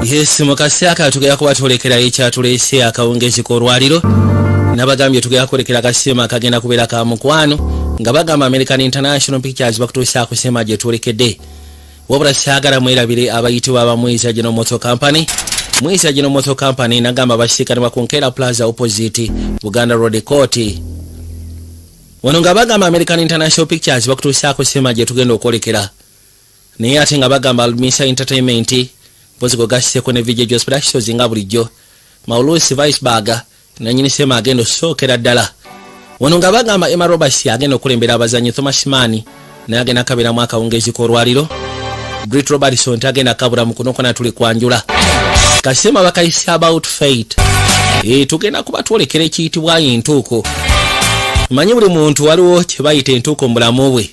Yes, mukasaka tugera kubatolekera ekyatulese akawungezi k'olwaliro nabagambye tugera kulekera akasema kagenda kubeera ka mukwano nga bagamba American International Pictures bakutuusa kusema gye tulekedde wabula kyagala mwerabire abayitibwa abamwisa General Motor Company. Mwisa General Motor Company nagamba basikanibwa ku Nkera Plaza opposite Buganda Road Court. Wano nga bagamba American International Pictures bakutuusa kusema gye tugenda okwolekera naye ate nga bagamba Almisa Entertainment Pozigo gaseko ne video productions nga bulijjo Maulusi Viceberg na nyini sema agendo sokera ddala. Wano nga bagamba Emma Roberts agenda okulembera abazanyi Thomas Mani naye agenda kabira mwaka wungezi k'olwaliro. Brit Robertson agenda kabula mukunokona tuli kwanjula. Kasema bakayise about fate. Tugenda kuba twolekera ekiyitibwa entuuko. Manyi buli muntu waliwo kye bayita entuuko mu bulamu bwe.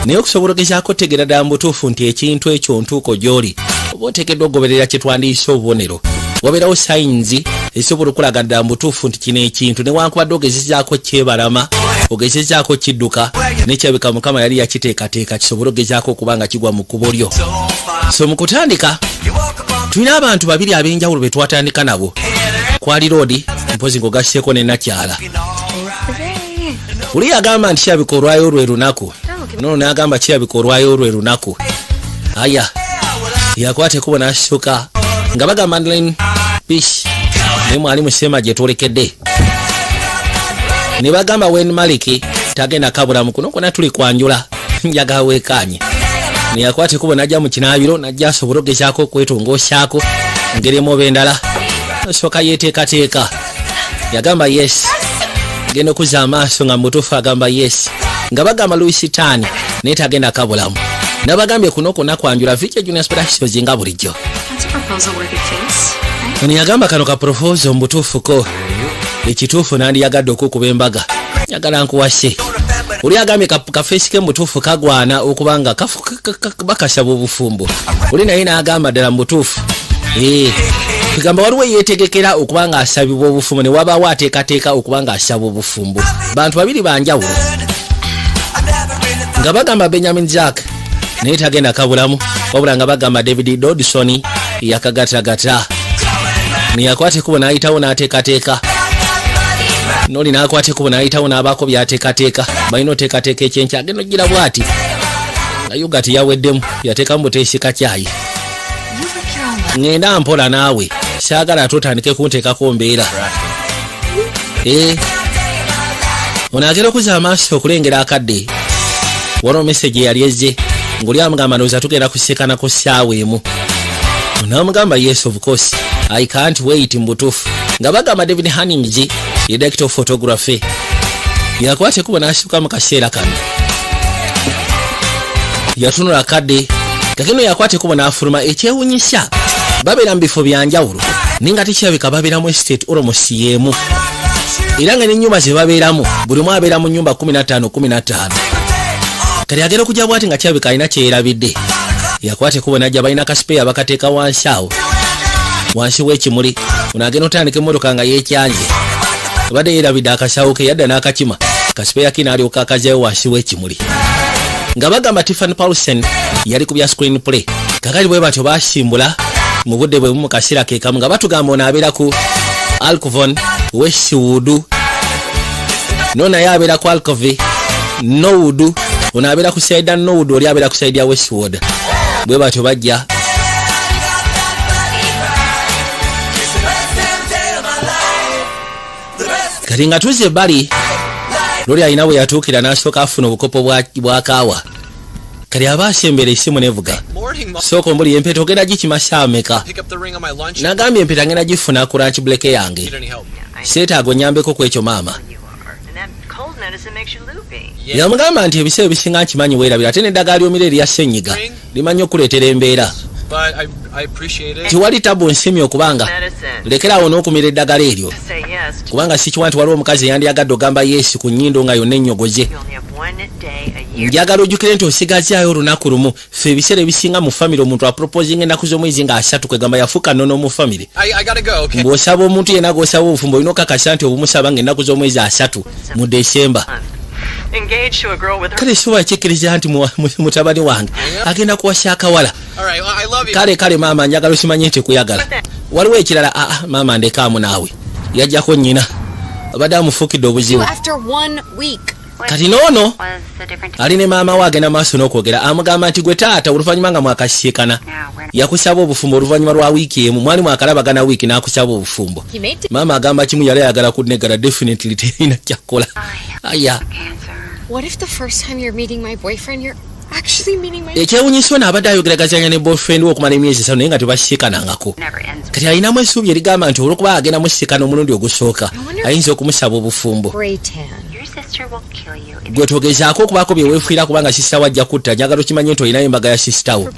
Naye okusobola okugezaako otegeera ddala mu butuufu nti ekintu ekyo ntuuko gy'oli oba oteekeddwa okugoberera kye twandiise obubonero. Wabeerawo sayinzi esobola okulaga ddala mu butuufu nti kino ekintu newankubadde ogezezaako kyebalama ogezezaako kidduka nekyabika Mukama yali yakiteekateeka kisobole okugezaako okuba nga kigwa mu kkubo lyo. So mu kutandika tulina abantu babiri ab'enjawulo be twatandika nabo. Kwali Road mpozi ng'ogasseeko ne Nakyala. Uli agamba nti kyabika olwayo olwo lunaku. Nono n'agamba kyabika olwayo olwo lunaku. Aya yakwate kubona ashuka nga bagamba Madeleine Pish ne mwali musema gye tulekedde. Ne bagamba Wen Maliki tagenda kabula mukuno kona tuli kwanjula njaga wekanye. Ne yakwate kubona ajja mu kinaabiro najja asobola okugezaako okwetongoosyaako ngeremu obendala asooka yeeteekateeka yagamba yes genda okuza amaaso nga mutuufu agamba yes nga bagamba Louis Tani naye tagenda kabulamu. Nabagambye kuno kona kwanjula Vicky Junior Productions nga bulijjo. Ono yagamba kano ka proposal mbutuufuko ekituufu nandiyagadde okukuba embaga njagala nkuwase. Uli agambye kafeesi ke mutuufu kagwana okuba nga bakasaba obufumbo. Uli naye n'agamba ddala mutuufu kugamba waliwo yeetegekera okuba nga asabibwa obufumbo ne wabaawo ateekateeka okuba nga asaba obufumbo. Bantu babiri banjawulo nga bagamba Benjamin Jack naye tagenda kabulamu wabula nga bagamba David Dodson yakagatagata niyakwate kubona ayitawo n'ateekateeka noli n'akwate kubona ayitawo n'abaako byateekateeka balina oteekateeka ekyenkya agenda ogira bw'ati nga yogati yaweddemu yateekamu buteesika kyayi ngenda mpola naawe saagala atotandike kunteekako mbeera. Ono agenda okuza amaaso okulengera akadde waliwo message yali ezze ng'oli amugamba ndowooza tugenda kusekanako ssaawa emu. N'amugamba yes of course I can't wait mbutuufu nga bagamba David Hannings ye director of photography yakwate kuba n'asituka mu kaseera kano yatunula akadde kakino yakwate kuba n'afuluma ekyewunyisa babeera mu bifo byanjawulo ninga tekyabika babeeramu estate almost y'emu era nga n'ennyumba ze babeeramu buli mu abeera mu nnyumba 15 kati agenda okujja bwati nga kyabika alina kyeyerabidde yakwate kuba najja balina kasipeya bakateeka wansi awo wansi w'ekimuli ono agenda otandika emmotoka nga yeekyanje abadde yeerabidde akasawo ke yadda n'akakima kasipeya kina alyoka akazayo wansi w'ekimuli nga bagamba Tiffany Paulsen yali ku bya screen play kakali bwe batyo basimbula mu budde bwe mu kaseera ke kamu nga batugamba ono abeera ku Alcovon Westwood no naye abeera ku Alcove Norwood ono abeera ku side ya Norwood oli abeera ku side ya Westwood bwe batyo bajja kati nga tuze ebbali loli alina bwe yatuukira n'asooka afuna obukopo bwa kaawa kati aba asembera essimu nevuga sooka ombuli empeta ogenda gikimasa ameka nagambye empeta ngenda gifuna ku lunch break yange seetaago nyambeko ku ekyo maama yamugamba nti ebiseera ebisinga nkimanyi weerabira ate n'eddagala ly'omira erya ssenyiga limanyi okuleetera embeera tiwali tabu nsimye okubanga lekerawo n'okumira eddagala eryo kubanga sikiwa nti waliwo omukazi eyandiyagadde ogamba yesi ku nnyindo nga yonna ennyogoze njagala ojjukire nti osigazaayo olunaku lumu ffe ebiseera ebisinga mu famire omuntu aproposing ennaku z'omwezi nga 3 kwegamba yafuuka nnono mu famire ng'osaba omuntu yenna g'osaba obufumbo olina okakasa nti obumusaba nga ennaku z'omwezi 3 mu Desemba Engaged to a girl with her. kale soba kikiriza nti mutabani wange agenda kuwasa akawala. Alright, well, I love you. Kale maama njagala osimanye nti kuyagala. Waliwo ekirala maama ndekaamu naawe. Yajjako nnyina. Abadde amufuukidde obuzibu. After 1 week. Kati noono ali ne maama we agenda maaso n'okwogera amugamba nti gwe taata oluvannyuma nga mwakasisikana yakusaba obufumbo oluvannyuma lwa wiiki emu mwali mwakalabagana wiiki n'akusaba obufumbo. Maama agamba kimu yali ayagala kunegala definitely terina kyakola. Aya. What if the first time you're meeting my boyfriend you're actually meeting my ekyewunyisa ono abadde ayogeragazanya ne boyfriend we okumala emyezi 5 naye nga tebasiikanangako. Kati alinamu essuubi erigamba nti olwokuba agenda musisikana omulundi ogusooka ayinza okumusaba obufumbo. Gwe togezaako okubaako bye weefuira kubanga sisita wajja kutta njagala okimanye nti olinayo embaga ya sisita wo.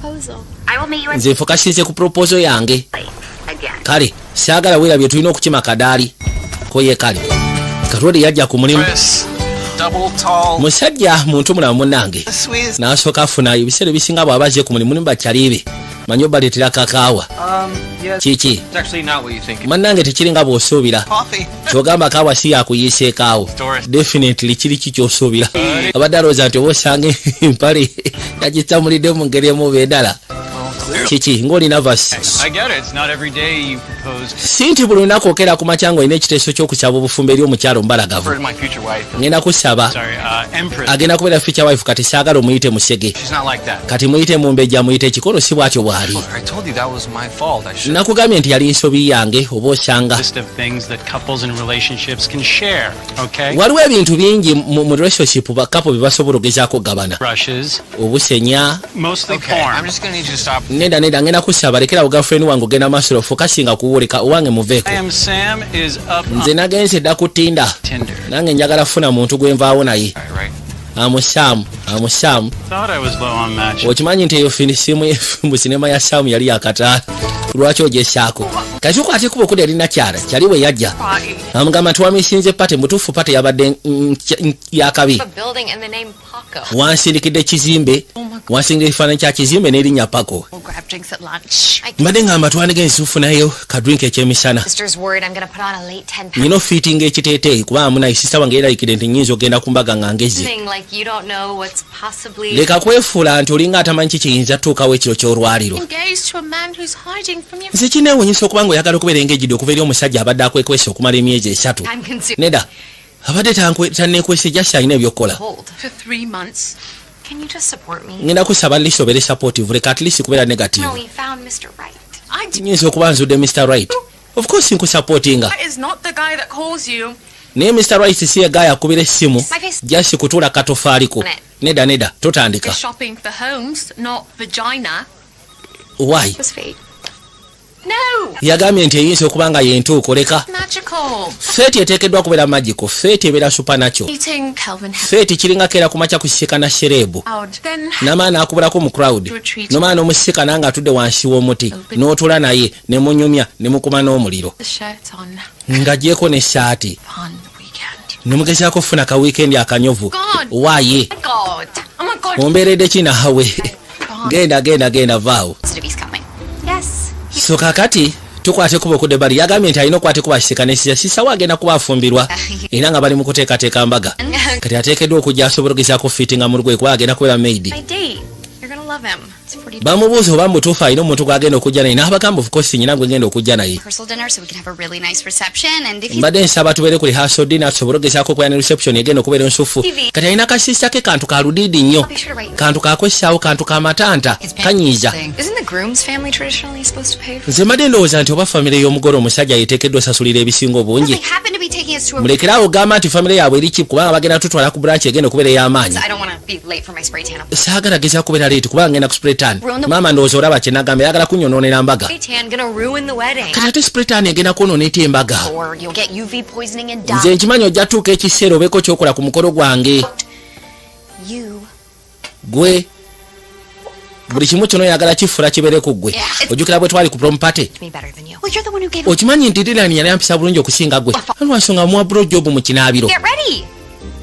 Nze nfokasize ku proposal yange. Kale saagala weerabye tulina okukima kadaali koye kale Katwadi yajja ku mulimu. Musajja muntu mulamu munnange n'asooka afuna ebiseera ebisinga bw'abaze ku mulimu nibakyalibe manyi obaleetera kakaawa. Kiki mannange tekiringa bw'osuubira kyogamba kaawa si yakuyiiseekaawo definitely kiri kikyosuubira. Abadde alowooza nti oba osanga empale yagitamulidde mu ngeri emu oba endala. Kiki ng'olina vasi si nti buli lunaku okeera ku makya ng'olina ekiteeso ky'okusaba obufumbo eri omukyalo mbalagavu. Ngenda kusaba agenda kubeera future wife kati saagala omuyite musege kati muyite mumbejja muyite ekikolo si bwatyo bwali. Nakugambye nti yali nsobi yange oba osanga waliwo ebintu bingi mu relationship bakapo bye basobola ogezaako okugabana obusenya. Neda ngenda kusaba lekera girlfriend wange ogenda maaso ofokasinga kuwoleka owange muveeko. Nze nagenze dda kutinda nange njagala funa muntu gwenvaawo naye. Amusamu okimanyi nti eyo finisimu y'efumbu sinema ya Samu yali yakataala lwaki ogyesaako kati ukwate kuba okudya erina kyala kyali we yajja amugamba tiwamisinze pate mutuufu pate yabadde yakabi wansindikidde ekizimbe wansindikidde ekifaananyi kya kizimbe n'erinnya Paco. Mbadde ngamba twandiga ensufunayo kadrink ekyemisana nina ofiitinga ekiteeteeyi kubanga munayi sisita wange yerayikidde nti nnyinza okgenda ku mbaga nga ngezi. Leka kwefuula nti olinga atamanyi kikiyinza tuukawo ekiro ky'olwaliro. Nze kineewuunyisa okubanga oyagala okubeera engejjidde okuva eri omusajja abadde akwekwesa okumala emyezi 3. Neda abadde tanneekwese jasi alina ebyokukola. Ngenda kusaba lisobere supportive leka at least kubeera negative. Nyinza okuba nzudde Mr. Right. Of course nkusupportinga. Naye Mr. Right si ye guy akubira essimu jasi kutuula katofaaliko. Neda totandika. Why? Yagambye nti eyinza okuba nga yentuuko leka. Feeti eteekeddwa kubeera magical. Feeti ebeera supernatural. Feeti kiringa keera ku makya kusisikana sherebu n'amaana akubulako mu crowd n'omaana n'omusisikana nga atudde wansi w'omuti n'otuula naye ne munyumya ne mukuma n'omuliro ng'agyeko n'essaati ne mugezaako okufuna ka weekend akanyovu. Waaye ombeeredde ki naawe genda vaawo. So kakati tukwate kuba okudde bali yagambye nti alina okwate kuba kisikanisiza sisawo agenda kuba afumbirwa era nga bali mu kuteekateeka mbaga kati ateekeddwa okujja asobola ogezaako fiitinga mu lugwe kuba agenda kubeera maidi. Bamubuuza oba mutuufu alina omuntu gwagenda okujja naye n'abagamba of course nyina gwe ngenda okujja naye. Mbadde nsaba tubeere ku rehearsal dinner tusobole ogezaako okubeera ne reception egenda okubeera ensufu kati alina kasisita ke kantu ka ludiidi nnyo kantu kakwesaawo kantu kamatanta kanyiiza. Nze mbadde ndowooza nti oba famire y'omugole omusajja yeteekeddwa osasulira ebisinga obungi mulekerawo ogamba nti famire yaabwe eri kipu kubanga bagenda tutwala ku branch egenda okubeera ey'amaanyi. Saagala gezaako kubeera leeti kubanga ngenda ku spray tan. Maama ndowooza olaba kye nagamba yagala kunyonoonera mbaga kati ate spray tan egenda kwonooneta embaga. Nze nkimanyi ojja tuuka ekiseera obeeko kyokola ku mukolo gwange gwe buli kimu kyono oyagala kifuula kibeere ku ggwe. Ojjukira bwe twali ku prom party okimanyi nti Dylan yali ampisa bulungi okusinga ggwe lwansonga muwa bro job mu kinaabiro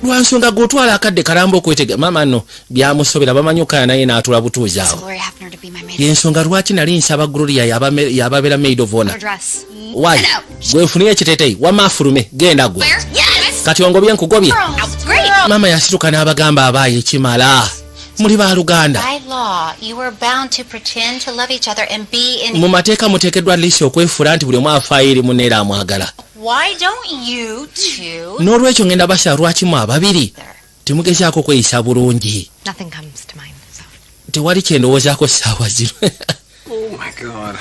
lwansonga gwotwala akadde kalamba okwetega maama nno byamusobera bamanyi okaya naye n'atula butuuzi awo yensonga lwaki nali nsaba Gloria yababeera maid of honor. Why? Gwe funiye ekiteeteeyi wamma afulume genda gwe kati ongobye nkugobye. Great. Mama yasituka n'abagamba abaayi ekimala. Muli baaluganda. By law, you were bound to pretend to love each other and be in. Mu mateeka muteekeddwa liisi okwefuula nti buli omu afaayo eri munne era amwagala. Why don't you two? N'olwekyo ngenda basa lwaki mu ababiri temugezaako kweyisa bulungi. Nothing comes to mind, so. Tewali kyendowoozaako ssaawa zino. Oh my God.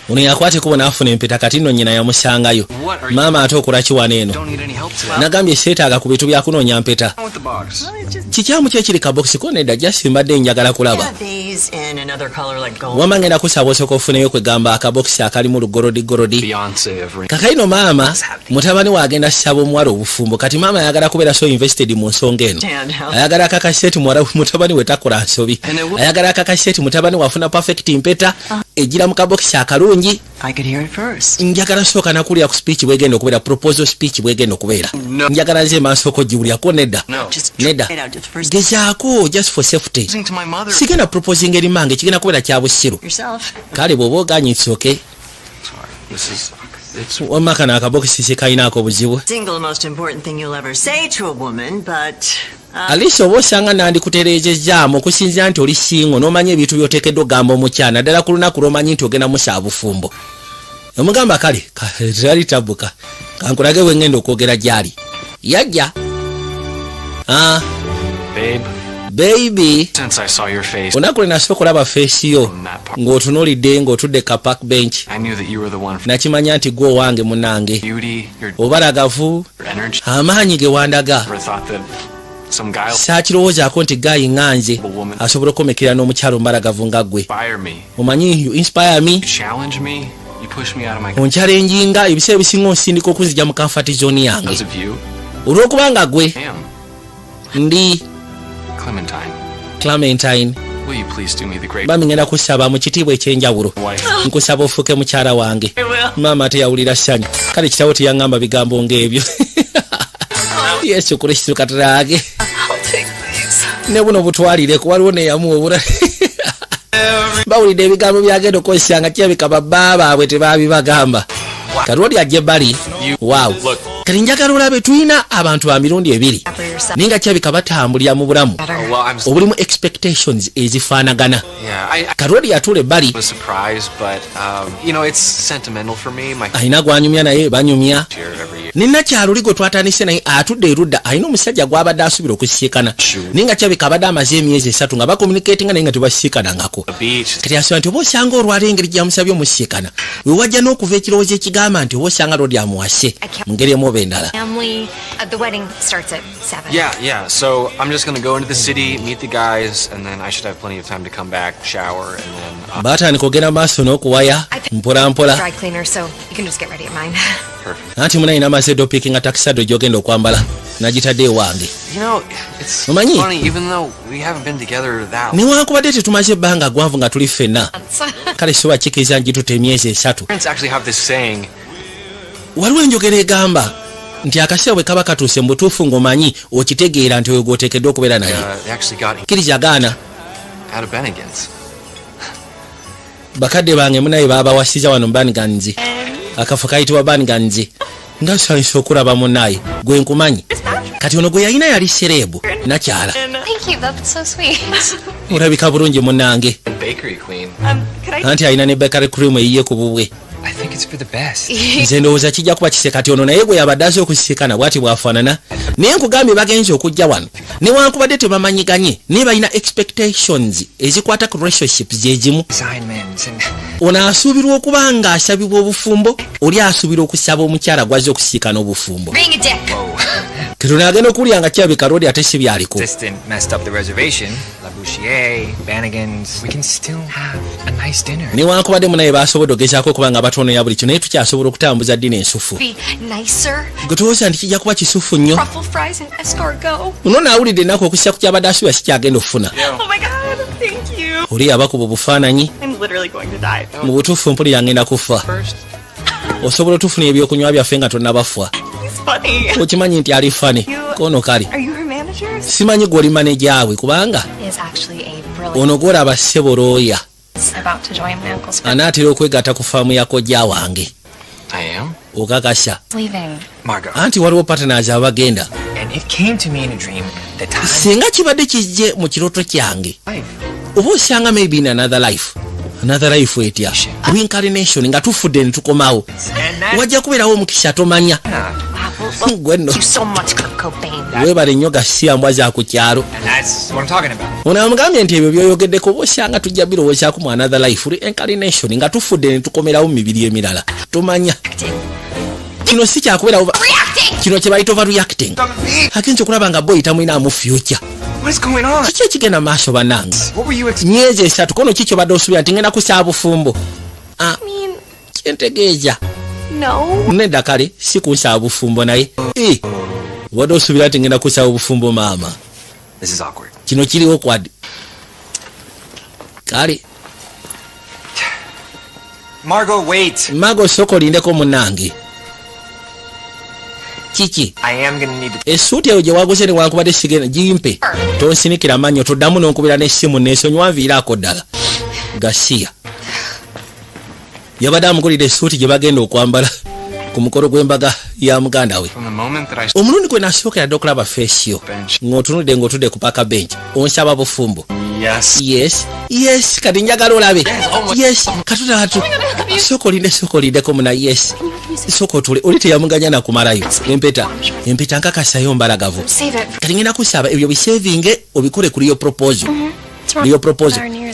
Ono yakwate kubona afuna empeta kati nno nnyina yamusangayo. Maama ate okola ki wano eno? Don't need any help today. Nagambye seetaaga ku bintu bya kunoonya mpeta. With the box. Kikyamu kye kiri kabokisi ko nedda just mbadde njagala kulaba. These in another color like gold. Wama ngenda kusaba osooka ofuneyo kwegamba akabokisi akalimu lugolodi. Beyonce of ring. Kakaino maama mutabani we agenda ssaba omuwala obufumbo kati maama ayagala kubeera so invested mu nsonga eno. Ayagala akakaseti mutabani we takola nsobi. Ayagala akakaseti mutabani we afuna perfect mpeta egira mu kabokisi akalungi. I could hear it first. Njagala sooka nakulya ku speech bwegenda okubeera proposal speech bwegenda okubeera. Njagala nze maaso ko giwulyako nedda. Nedda. Gezaako just for safety. Listening to my mother. Sigenda proposing eri mange kigenda kubeera kya busiru. Yourself. Kale bw'oba oganye it's okay. Sorry. This is. It's. Omaka n'akabokisi sikalinaako buzibu. Single most important thing you'll ever say to a woman, but Alice oba osanga nandikutereezezzaamu okusinzira nti oli singo n'omanya ebintu by'oteekeddwa ogamba omukyana ddala ku lunaku lw'omanyi nti ogenda musa bufumbo. Omugamba kale tali tabuka kankulage we ngenda okwogera gy'ali. Yajja. Baby. Since I saw your face. Olunaku lwe nasooka olaba feesi yo ng'otunuulidde ng'otudde ka park bench. I knew that you were the one for Nakimanya nti gwe owange munnange. beauty, your Obalagavu, energy. amaanyi ge wandaga. Never thought that some guy will Saakirowoozaako nti gaayi nganze asobola okukomekera n'omukyalo mbalagavu nga ggwe. inspire me. Omanyi you inspire me. You challenge me. You push me out of my Onchalenjinga ebiseera ebisinga onsindika okuzija mu comfort zone yange. because of you. Olw'okubanga gwe I am ndi Clementine. Clementine. Will you please do me the great Bami ngenda kusaba mu kitiibwa ekyenjawulo. wife? Nkusaba ofuuke mukyala wange. Maama teyawulira ssanyu. Kale kitabo teyaŋŋamba bigambo ng'ebyo. Yesu Kristo katarage. Ne buno butwalireko waliwo neyamuwa obula. Bawulidde ebigambo byagenda okosanga kirabika babba baabwe tebaabibagamba. Kalwoli ajje bali. Wow. Kati njagala olabe tulina abantu ba mirundi ebiri. Ninga kirabika batambulira mu bulamu. Well, I'm. Obulimu expectations ezifaanagana. Yeah, I Kalwoli yatule bali. was surprised, but you know, it's sentimental for me. My Alina gwanyumya naye banyumya. here every year. Nina kyaluli gwe twatandise naye atudde erudda alina omusajja gw'abadde asuubira okusiikana. Ninga kirabika abadde amaze emyezi 3 nga bakomunikatinga naye nga tebasiikanangako. The beach. Kati asaba nti oba osanga olwala engeri gyamusabye omusiikana we wajja n'okuva ekirowoozo ekigamba nti oba osanga lodi amuwase mu ngeri emu oba endala. Family, the wedding starts at 7. Yeah. So I'm just gonna go into the city, meet the guys, and then I should have plenty of time to come back, shower, and then. Baatandika ogenda maaso n'okuwaya mpola mpola. Dry cleaner, so you can just get ready at mine. Perfect. Anti muna ina maze do picking atakisado gyogenda okwambala nagitadde ewange. You know, it's Omanyi? funny. Even though we haven't been together that long, Newankubadde tetumaze ebbanga gwanvu nga tuli ffenna. Kale siwa kikiriza ngitutte emyezi 3. parents actually have this saying. Waliwo enjogera egamba nti akaseera bwe kaba katuuse mu butuufu ng'omanyi okitegeera nti oyo gw'oteekeddwa okubeera naye. They actually got Kkiriza gaana. out of Bennigan's. Bakadde bange munaye baabawasiza wano Banganzi. Akafo kayitibwa Banganzi. Nga nsanyusa okulaba munnaye gwe nkumanyi. Kati ono gwe yalina yali sereebu nakyala. Thank you, that's so sweet. Olabika bulungi munnange. And Bakery Queen. Anti alina ne bakery cream eyiye ku bubwe. I think it's for the best. Nze ndowooza kijja kuba kise kati ono naye gwe yabadde aze okusisikana bw'ati bw'afaanana. Naye nkugambye bagenze okujja wano. Newankubadde tebamanyiganye naye balina expectations ezikwata ku relationships ezimu. Assignments and Ono asuubirwa okuba nga asabibwa obufumbo oli asuubirwa okusaba omukyala gwaze okusiikana obufumbo. Being a dick. Katono agenda okuwulira nga kirabika Lodi ate si byaliko. assistant messed up the reservation. La Bouchier, Bannigan's. We can still have a nice dinner. Newankubadde munaye baasobodde ogezaako okuba nga batonoya buli kyo naye tukyasobola okutambuza ddina ensufu. Be nicer. Gwe tulowooza nti kijja kuba kisufu nnyo. Truffle fries and escargot. Ono naawulidde ennaku okussa ku kyabadde asuubira si kyagenda okufuna. Oh my god, thank you. Oli abakuba obufaananyi I'm literally going to die. mu butuufu mpulira ngenda kufa. Osobola otufuna ebyokunywa byaffe nga tonnabafa. He's funny. Okimanyi nti ali fane kono kali. Are you her managers? Simanyi gw'oli maneja we kubanga Is actually a brilliant. ono gw'olaba ssebo looya About to join my uncle's. anaatera okwegatta ku faamu ya kojja wange. I am. okakasha Leaving. Margot. anti waliwo partners abagenda And it came to me in a dream that time singa kibadde kijje mu kiroto kyange life. oba osanga maybe in another life etya reincarnation nga tufudde ne tukomawo And that wajja kubeerawo omukisa tomanya gwe nno You so much, Kurt Cobain. weebale nnyo gasiyambwa za ku kyalo and that's what I'm talking about. ono amugambye nti ebyo byoyogeddeko oba osanga tujja birowoozaako mu another life reincarnation nga tufudde ne tukomerawo mu mibiri emirala tomanya kino si kyakubeerawo kino kye bayita overreacting agenza okulaba nga boyita mwinaamu future What is going on? kiki ekigenda maaso bannange What were you myezi 3 kono kikyo badde osuubira nti ngenda kusaa bufumbo kyentegeeza No. nedda kale si kunsaa bufumbo naye wadde osuubira nti ngenda kusaa bufumbo maama This is awkward. kino kiriwo kwadi kale Margot, wait. mago soko olindeko munnange kiki I am gonna need to. essuuti eyo gye waguze ne wankubadde sigenda gimpe tonsinikira mannyo toddamu n'onkubira n'essimu n'ensonyiwa nviiraako ddala gasiya yabadde amugulira essuuti gye bagenda okwambala ku mukolo gw'embaga ya muganda we From the moment that I omulundi gwe nasookera dde okulaba feesiyo ng'otunudde ng'otudde ku paka bench onsaba bufumbo yes kati njagala olabe yes katutatu sooka olindeko muna yes sooka otule oli teyamuganya nakumalayo empeta nkakasayo mbalagavu Save it. kati ngenda kusaba ebyo bisevinge obikole ku liyo proposal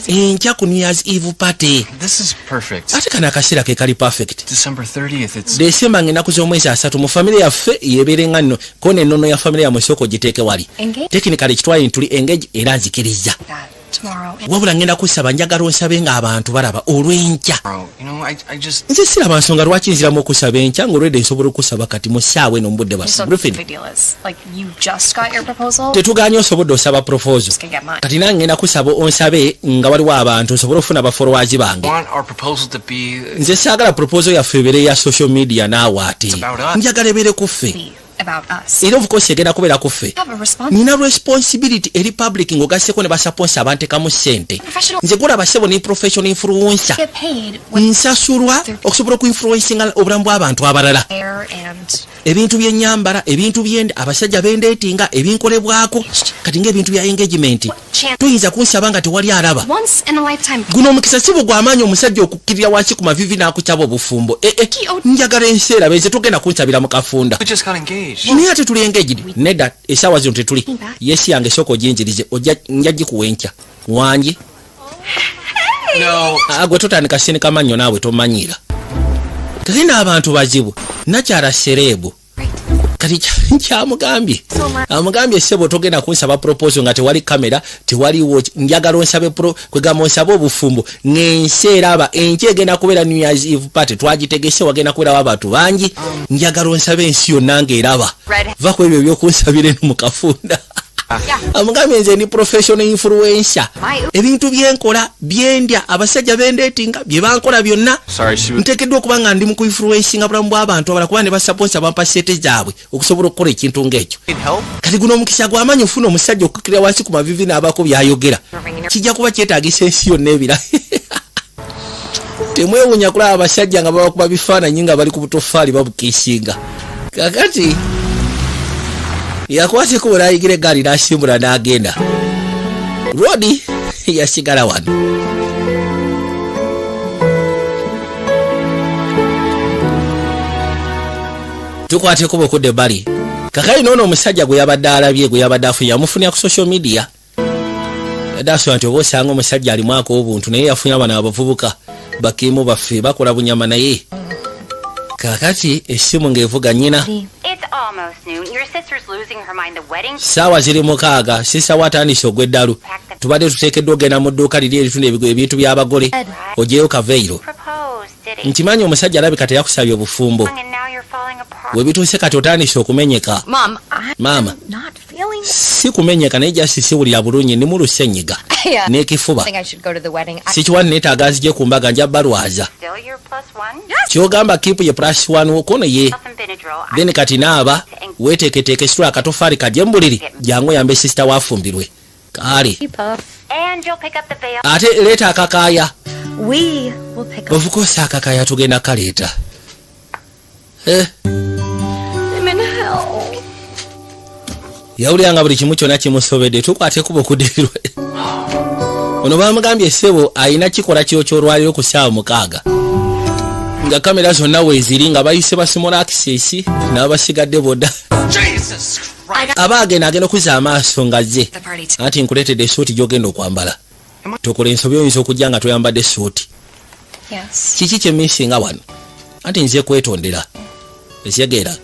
enkya ku New Year's Eve party This is perfect. ate kana akaseera ke kali perfect December 30th, it's Desemba ng'ennaku z'omwezi 3 mu famire yaffe yebeere nga nno ko n'ennono ya famire yammwe sooka ogiteeke wali Engage? tekinikali kitwali ntuli engage era nzikiriza That tomorrow. wabula ngenda kusaba njagala onsabe ng'abantu balaba olw'enkya bro. You know, I just nze siraba nsonga lwaki nziramu okusaba enkya ng'olwedde nsobola okusaba kati mu ssaawa eno mu budde bwa Just what the Griffin big deal is. Like, you just got your proposal. tetuganye osobodde osaba proposal Just gonna get mine. kati nange ngenda kusaba onsabe nga waliwo abantu nsobole okufuna bafolowaazi bange want our proposal to be nze saagala proposal yaffe ebeere ya social media naawe ate about us. njagala ebeere ku ffe Be about us. era of course egenda kubeera ku ffe Have a response. nina responsibility eri public ng'ogasseko ne basaponsa abantekamu ssente Professional. nze gulaba ssebo ni professional influencer Get paid with nsasulwa okusobola okuinfluencinga obulamu bw'abantu abalala air and ebintu byennyambala ebintu byende abasajja bendeetinga ebinkolebwako kati ng'ebintu bya engagement chance. tuyinza kunsaba nga tewali alaba Once in a lifetime. guno omukisa si bwe gw'amaanyi omusajja okukkirira wansi ku mavivi n'akukyaba obufumbo njagala ensi eraba nze togenda kunsabira mu kafunda We just got engaged. naye ate tuli engaged nedda essaawa zino tetuli yesi yange sooka oginjirize nja gikuwa enkya wangi No. gwe totandika sinika mannyo naawe tomanyiira kati n'abantu bazibu nakyala sereebu kati kyamugambye amugambye ssebo togenda kunsaba proposal nga tewali kamera tewaliwo njagala onsabe kwegamba onsabe obufumbo ng'ensi eraba enkya egenda kubeera New Year's Eve party twagitegese wagenda kubeerawo abantu bangi njagala onsabe ensi yonna ng'eraba va ku ebyo ebyokunsabira eno mu kafunda amugambye nze ndi professional influencer ebintu byenkola byendya abasajja bendeetinga bye bankola byonna Sorry, she was nteekeddwa okuba nga ndi mu kuinfluencinga bulamu bw'abantu abala kuba ne basaponsa bampa sente zaabwe okusobola okukola ekintu ng'ekyo need help. kati guno omukisa gw'amaanyi ofuna omusajja okukkirira wansi ku mavivi n'abaako byayogera kijja kuba kyetaagisa ensi yonna ebira temwewunya kulaba abasajja nga babakuba bifaananyi nga bali ku butofaali babukiisinga kakati yakwateko bwe nayigira eggaali n'asimbula n'agenda rodi yasigala wano tukwateko bwekudde ebbali kakali noono omusajja gwe yabadde alabye gwe yabadde afunye yamufunira ku social media yadde asobola nti oba osanga omusajja alimwako obuntu naye yafunye abana abavubuka bakiimu baffe bakola bunyama naye kakati essimu ng'evuga nnyina It's almost noon. Your sister's losing her mind. The wedding saawa ziri mukaaga sisa watandise ogw'eddalu tubadde tuteekeddwa ogenda mu dduuka liri eritunda ebintu by'abagole ogyeyo kaveiro proposed, did he? nkimanyi omusajja alabika teyakusabye obufumbo And now you're falling apart. we bituuse kati otandise okumenyeka Mom, I'm maama not feeling. si kumenyeka naye jasi siwulira bulungi ndi mu lusenyiga Yeah. n'ekifuba I think I should go to the wedding. sikiwani neetaaga nzije ku mbaga nja balwaza Still your +1? kyogamba kipu ye plus 1 wokono ye Nothing Benadryl. then kati naaba weeteeketeeke situla akatofaali kajje mbuliri jangu yambe sisita wafumbirwe kale Puff. And you'll pick up the veil. ate leeta akakaaya We will pick up. ovukoosa akakaaya tugenda kaleeta I'm in hell. Yawuliranga buli kimu kyonna kimusobedde tukwate kuba okudirirwe. Ono bamugambye ssebo ayina kikola kyo ky'olwaliro ku ssaawa 6 nga kamera zonna weeziri nga bayise basimola access n'abasigadde boda aba agenda okuza amaaso nga zze anti nkuleetedde essuuti gy'ogenda okwambala tokola ensobi oyinza okujja nga toyambadde essuuti kiki kyemmisinga wano anti nze kwetondera ekyegeera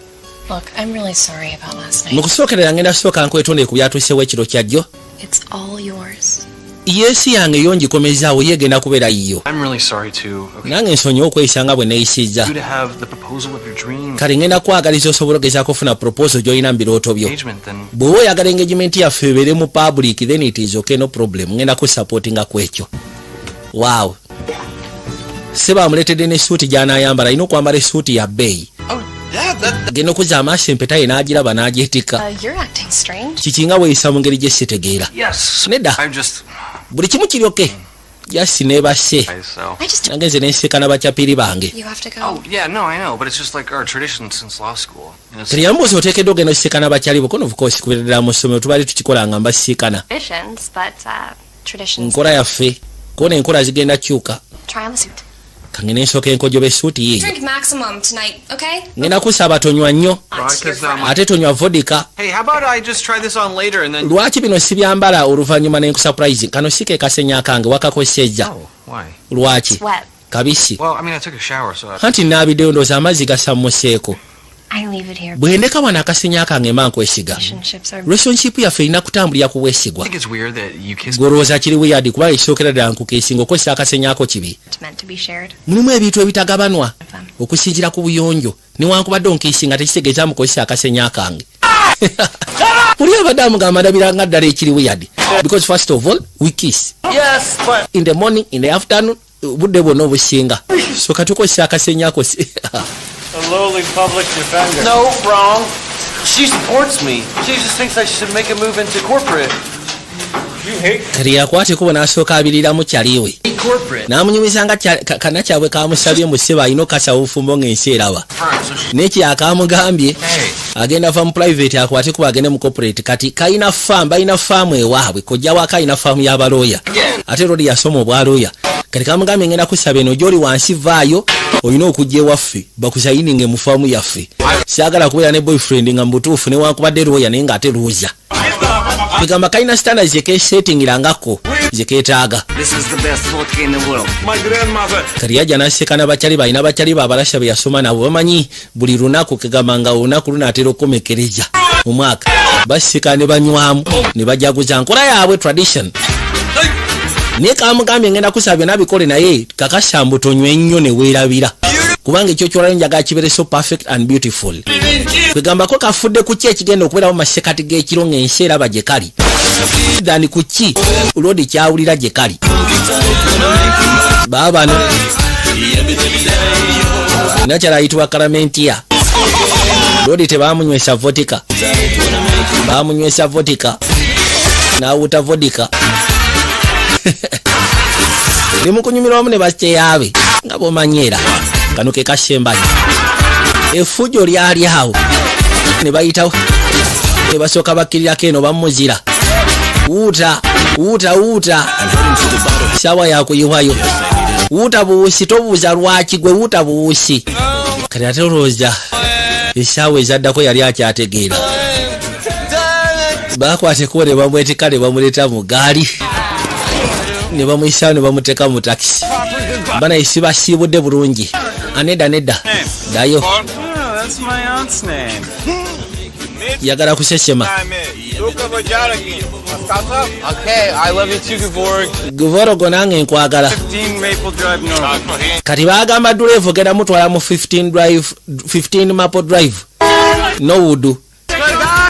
Look, I'm really sorry about last night. mu kusookerera ngenda sooka nkwetondere ku byatuusewo ekiro kyajjo It's all yours. yeesi yange yo ngikomezaawo yegenda kubeera yiyo I'm really sorry too. Okay. nange nsonyiwa okweyisanga bwe neeyisizza You to have the proposal of your dreams. kale ngenda kwagaliza osobola ogezaako ofuna proposal gy'olina mu birooto byo Engagement then. bw'oba oyagala engagement yaffe ebeere mu public then it is okay no problem ngenda kusupportinga ku ekyo waaw seba amuleetedde n'essuuti gy'anaayambala alina okwambala essuuti ya bbeeyi genda okuza amaaso empeta ye n'agiraba n'agyetikka You're acting strange. kikinga weeyisa mu ngeri gye sitegeera Yes. nedda I'm just. buli kimu kiri oke jasi neebase So. I just. nange nze nenseka n'abakyapiri bange You have to go. Oh yeah, no, I know, but it's just like our tradition since law school. You know, teriyambuuza oteekeddwa ogenda osisiikana abakyali bokono of course kubeerera mu ssomero tubaali tukikolanga mbasiikana Traditions, but traditions. nkola yaffe kuona enkola zigenda kyuka Try on the suit. kange nensooka enkojoba essuuti yiyo Drink maximum tonight, okay? ngenda kusaba tonywa nnyo ate tonywa vodika hey, how about I just try this on later and then. lwaki bino sibyambala oluvannyuma nenkusupurize kano si ke kasenya kange wakakosezza Oh, why? lwaki Sweat. kabisi Well, I mean, I took a shower, so. anti naabiddeyo ndooza amazzi gasammuseeko I leave it here. bwe ndeka wano akasenya kange mba nkwesiga Relationships are relationship yaffe erina kutambulira ku bwesigwa I think it's weird that you kiss. golowooza kiri weyadi kuba ekisookera ddala nkukeesinga okozesa akasenyako kibi meant to be shared. mulimu ebintu ebitagabanwa okusinziira ku buyonjo newankubadde onkiisinga tekitegeeza mukozesa akasenya kange buli abadde amugamba ndabiranga ddala ekiri weyadi because first of all we kiss in the morning in the afternoon budde bwonna obusinga soka tukozesa akasenyako A lowly public defender. No, wrong. She supports me. She just thinks I should make a move into corporate. You hate kati yakwatekubo n'asooka abiriramu kyaliwe Corporate. n'amunyumiza nga kana kyabwe kamusabye mu sseba alina okukasa obufumbo ng'ensi eraba n'ekyo akamugambye agenda va mu private akwate kuba agende mu corporate kati kalina faamu balina faamu ewaabwe kojja waka alina faamu y'abalooya ate rodi yasoma obwalooya kati kamugambye ngenda kusaba eno gy'oli wansi vaayo olina okujja ewaffe bakusayininge mu faamu yaffe saagala kubeera ne boyfriend nga mu butuufu newankubadde looya naye ng'ate luuza kwegamba kalina standards zekeesetingirangako zekeetaaga This is the best vodka in the world. my grandmother. kati yajja n'aseka n'abakyali balina bakyali baabalasha be yasoma nabo bamanyi buli lunaku kegamba nga olunaku lunaatera okukomekereza mu mwaka basika ne banywamu ne bajaguza nkola yaabwe tradition naye kamugambye ngenda kusaba byonna bikole naye kakasambu tonywe ennyo ne weerabira kubanga ekyo kyolayo njagala kibeere so perfect and beautiful kwegambako kafudde ku ki ekigenda okubeerawo masekati g'ekiro ng'ensi eraba gye kali thani ku ki lodi kyawulira gye kali baabano nakyala ayitibwa kalamentiya lodi tebamunywesa vodika bamunywesa vodika n'awuta vodika ndi mukunyumirwa wamu ne bakyeyabe nga bw'omanyeera kano ke kasembayo efujjo lyali awo ne bayitawo ne basooka bakkirirako eno bamuzira wuuta wuuta wuuta sawa yakuyiwayo wuuta buwusi tobuuza lwaki gwe wuuta buwusi kati ate olowooza esaawa ezaddako yali akyategeera bakwateko ne bamwetika ne bamuleeta mu gaali ne bamuyisaawo ne bamuteeka mu takisi banaye sibasiibudde bulungi anedda nedda ddayo Oh, that's my aunt's name. yagala kusesema Okay, I love you too, Gavorg. guvorogo nange nkwagala 15 Maple Drive North. kati bagamba duleevu genda mutwala mu 15 maple drive nowudu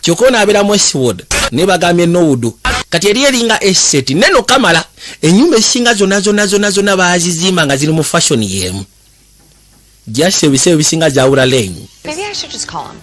kyokka onaabeera mu Westwood naye bagambye nowudu kati eri eringa esset neno kamala ennyumba ezisinga zonna baazizimba nga ziri mu fashion y'emu just ebiseera ebisinga zawula lane. Maybe I should just call him.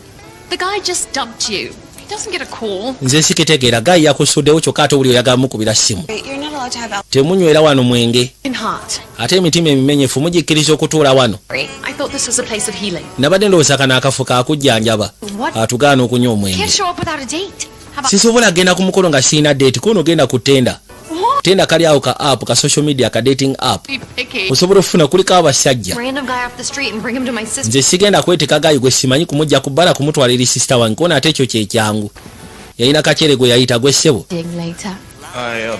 The guy just dumped you. doesn't get a call. nze sikitegeera gayi yakusuddewo kyokka ate buli oyaga mukubira simu. You're not allowed to have temunywera wano mwenge In heart. ate emitima emimenyefu mugikkiriza okutuula wano. I thought this was a place of healing. nabadde ndowooza kano akafo kakujjanjaba atugaana okunywa omwenge. Can't show up without a date. How about sisobola genda ku mukolo nga sirina date kono genda ku tenda. tenda kali awo ka app ka social media ka dating app be picky? osobola ofuna kuliko abasajja. Random guy off the street and bring him to my sister. nze sigenda kweteka gayi gwe simanyi kumujja kubbala kumutwala eri sister wange kono ate ekyo kyekyangu. yalina kacere gwe yayita gwe ssebo. Later.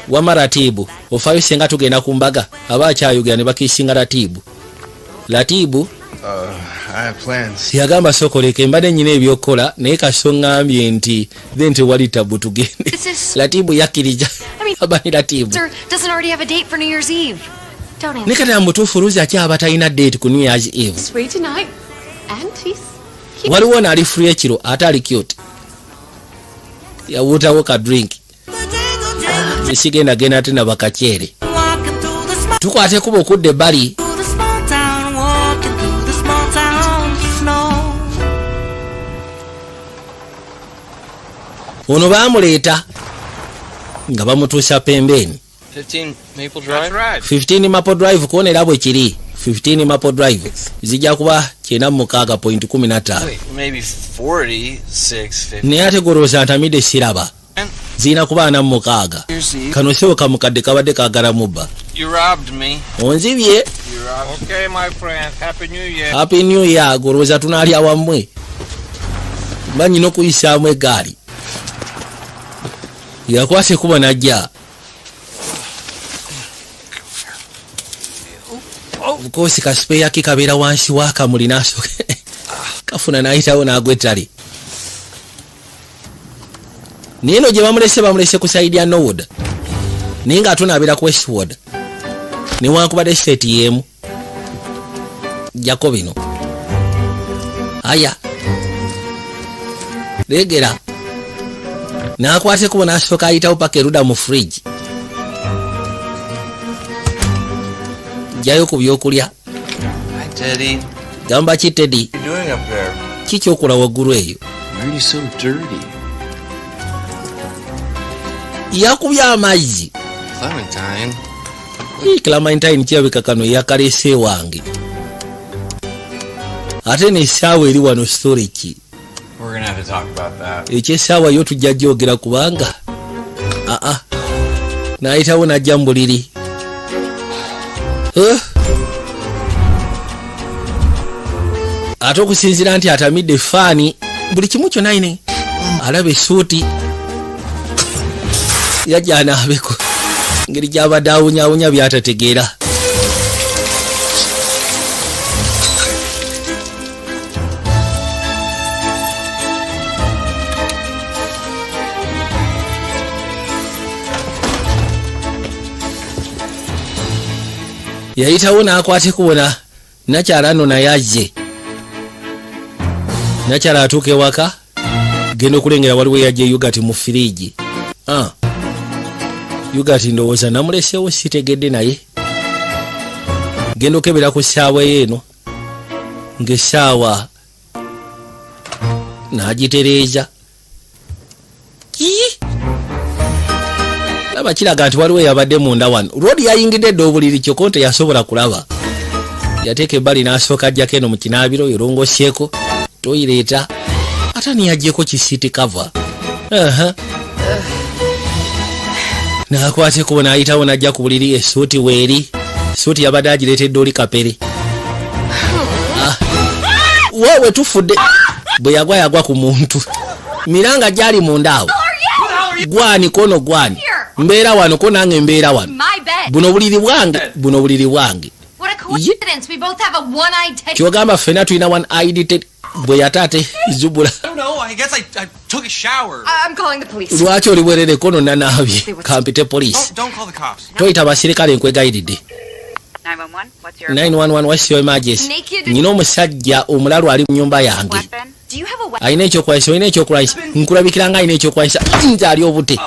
wama Latibu ofayo senga tugenda ku mbaga aba akyayogera ne bakisinga Latibu. Latibu I have plans. yagamba sokoleke mbadde nyina ebyokukola naye kasoŋŋambye nti then tewali tabu tugende. This is- Latibu yakkiriza. abani Latibu Sir doesn't already have a date for New Year's Eve. Don't answer. ne kati amutuufu luzi akyaba talina date ku New Year's Eve. Sweet tonight. And he's waliwo naali free ekiro ate ali cute. yawutawo ka drink. esigenda genda ate nabakaceere. tukwate kuba okudde ebbali. ono baamuleeta nga bamutuusa pembeni. 15 Maple Drive. 15 Maple Drive kuonera bwe kiri. 15 Maple Drive zijja kuba 96.15. Maybe 46, 50. naye ate golowooza ntamidde siraba. zirina kuba 46. kano sewo kamukadde kabadde kaagala mubba. You robbed me. onzibye. Okay, my friend. Happy New Year. Happy New Year. golowooza tunaalya wammwe. mba nyina okuyisaamu eggaali. yakwase kuba najja. Of kasipeya ke kabeera wansi w'akamuli n'asooka kafuna n'ayitawo n'agwa ettale. naye no gye bamulese ku sayidi ya Norwood naye ng'ate n'abeera ku Westwood newankubadde siteeti y'emu. jako bino aya leegera n'akwatekubo n'asooka ayitawo paka eruda mu fridge. jjayo ku byokulya. Hi, Teddy. gamba ki Teddy? What are you doing up there? kikyokola waggulu eyo? Why are you so dirty? yakubye amazzi. Clementine. Clementine kirabika kano yakalese wange. ate n'essaawa eri wano storage. We're gonna have to talk about that. ekyessaawa yo tujja gyogera kubanga n'ayitawo n'ajja mu buliri. ate okusinziira nti atamidde faani buli kimu kyonna ayine alaba essuuti yajja anaabeko ngeri gy'abadde awunyaawunya by'atategeera. yayitawo n'akwate kubona nakyala nno naye ajje. nakyala atuuka ewaka genda okulengera waliwo yajja yugati mu firiji. yugati ndowooza namulesewo sitegedde naye genda okebera ku ssaawa yeeno ng'essaawa n'agitereeza. laba kiraga nti waliwo yabadde munda wano. roodi yayingidde dde obuliri kyokka teyasobola kulaba. yateeka ebbali n'asooka ajjako eno mu kinaabiro erongosyeko toyireeta ate niyajjeko kisiiti kava. n'akwateko n'ayitawo n'ajja ku buliri essuuti weeri. essuuti yabadde agireetedde oli kapere. wowe tufudde. bwe yagwa ku muntu miranga gyali munda awo. gwani kono gwani mbeera wano ko nange mbeera wano. My bed. buno buliri bwange. What a coincidence. We both have a one-eyed Teddy. kyogamba ffenna tulina one-eyed Teddy. bwe yataate zubula. I don't know. I guess I took a shower. I'm calling the police. lwaki oli bwerere kono nanaabye kampite poliisi. Don't call the cops. toyita basirikale nkwegayiridde. 911. What's your 911 what's your emergency? Naked. nyina omusajja omulalu ali mu nyumba yange. weapon? Do you have a weapon? alina ekyokwayisa olina ekyokulwanyisa nkulabikira nga alina ekyokwayisa nze ali obute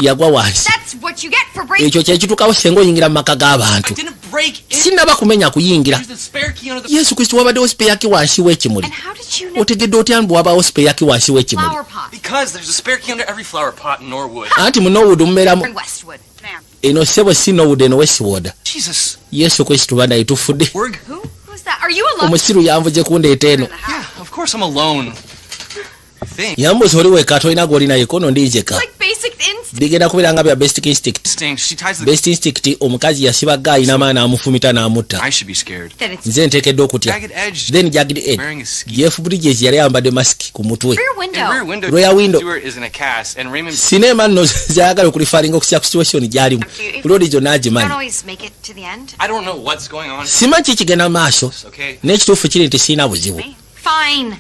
yagwa wansi. That's what you get for breaking. ekyo kyekitukawo senga oyingira mu maka g'abantu. I didn't break break in. Sinaba kumenya kuyingira. There's the spare key under the Yesu Kristo wabaddewo spare yaki wansi w'ekimuli. And how did you know? Otegedde otya mbu wabaawo spare yaki wansi w'ekimuli? Flower pot. Because there's a spare key under every flower pot in Norwood. Anti mu Norwood mubeeramu In Westwood. Ma'am. eno ssebo si Norwood eno Westwood. Jesus. Yesu Kristo banaye tufudde. Word. Who's that? Are you alone? Omusiru yanvuje kundeeta eno. Yeah, of course I'm alone. I think. Yambuza oli weka tolina gw'olina yekono ndijeka. Like basic instinct. Bigenda kubeera nga bya basic instinct. She ties the. Best instinct omukazi yasiba gayi n'amaana amufumita n'amutta. I should be scared. That it's Nze nteekeddwa okutya. Jagged edge. Then Jagged Edge. Wearing a ski. Jeff Bridges yali ayambadde masiki ku mutwe. rear And window. rear window. Rear window. Stewart is in a cast, and Raymond. Sinema nno zayagala okulifaringa okusya ku situation gy'alimu. Lodi zonna You don't agimanyi. always make it to the end. I don't know what's going on. Simanyi ki kigenda maaso. Okay. N'ekituufu kiri nti sirina buzibu. Fine.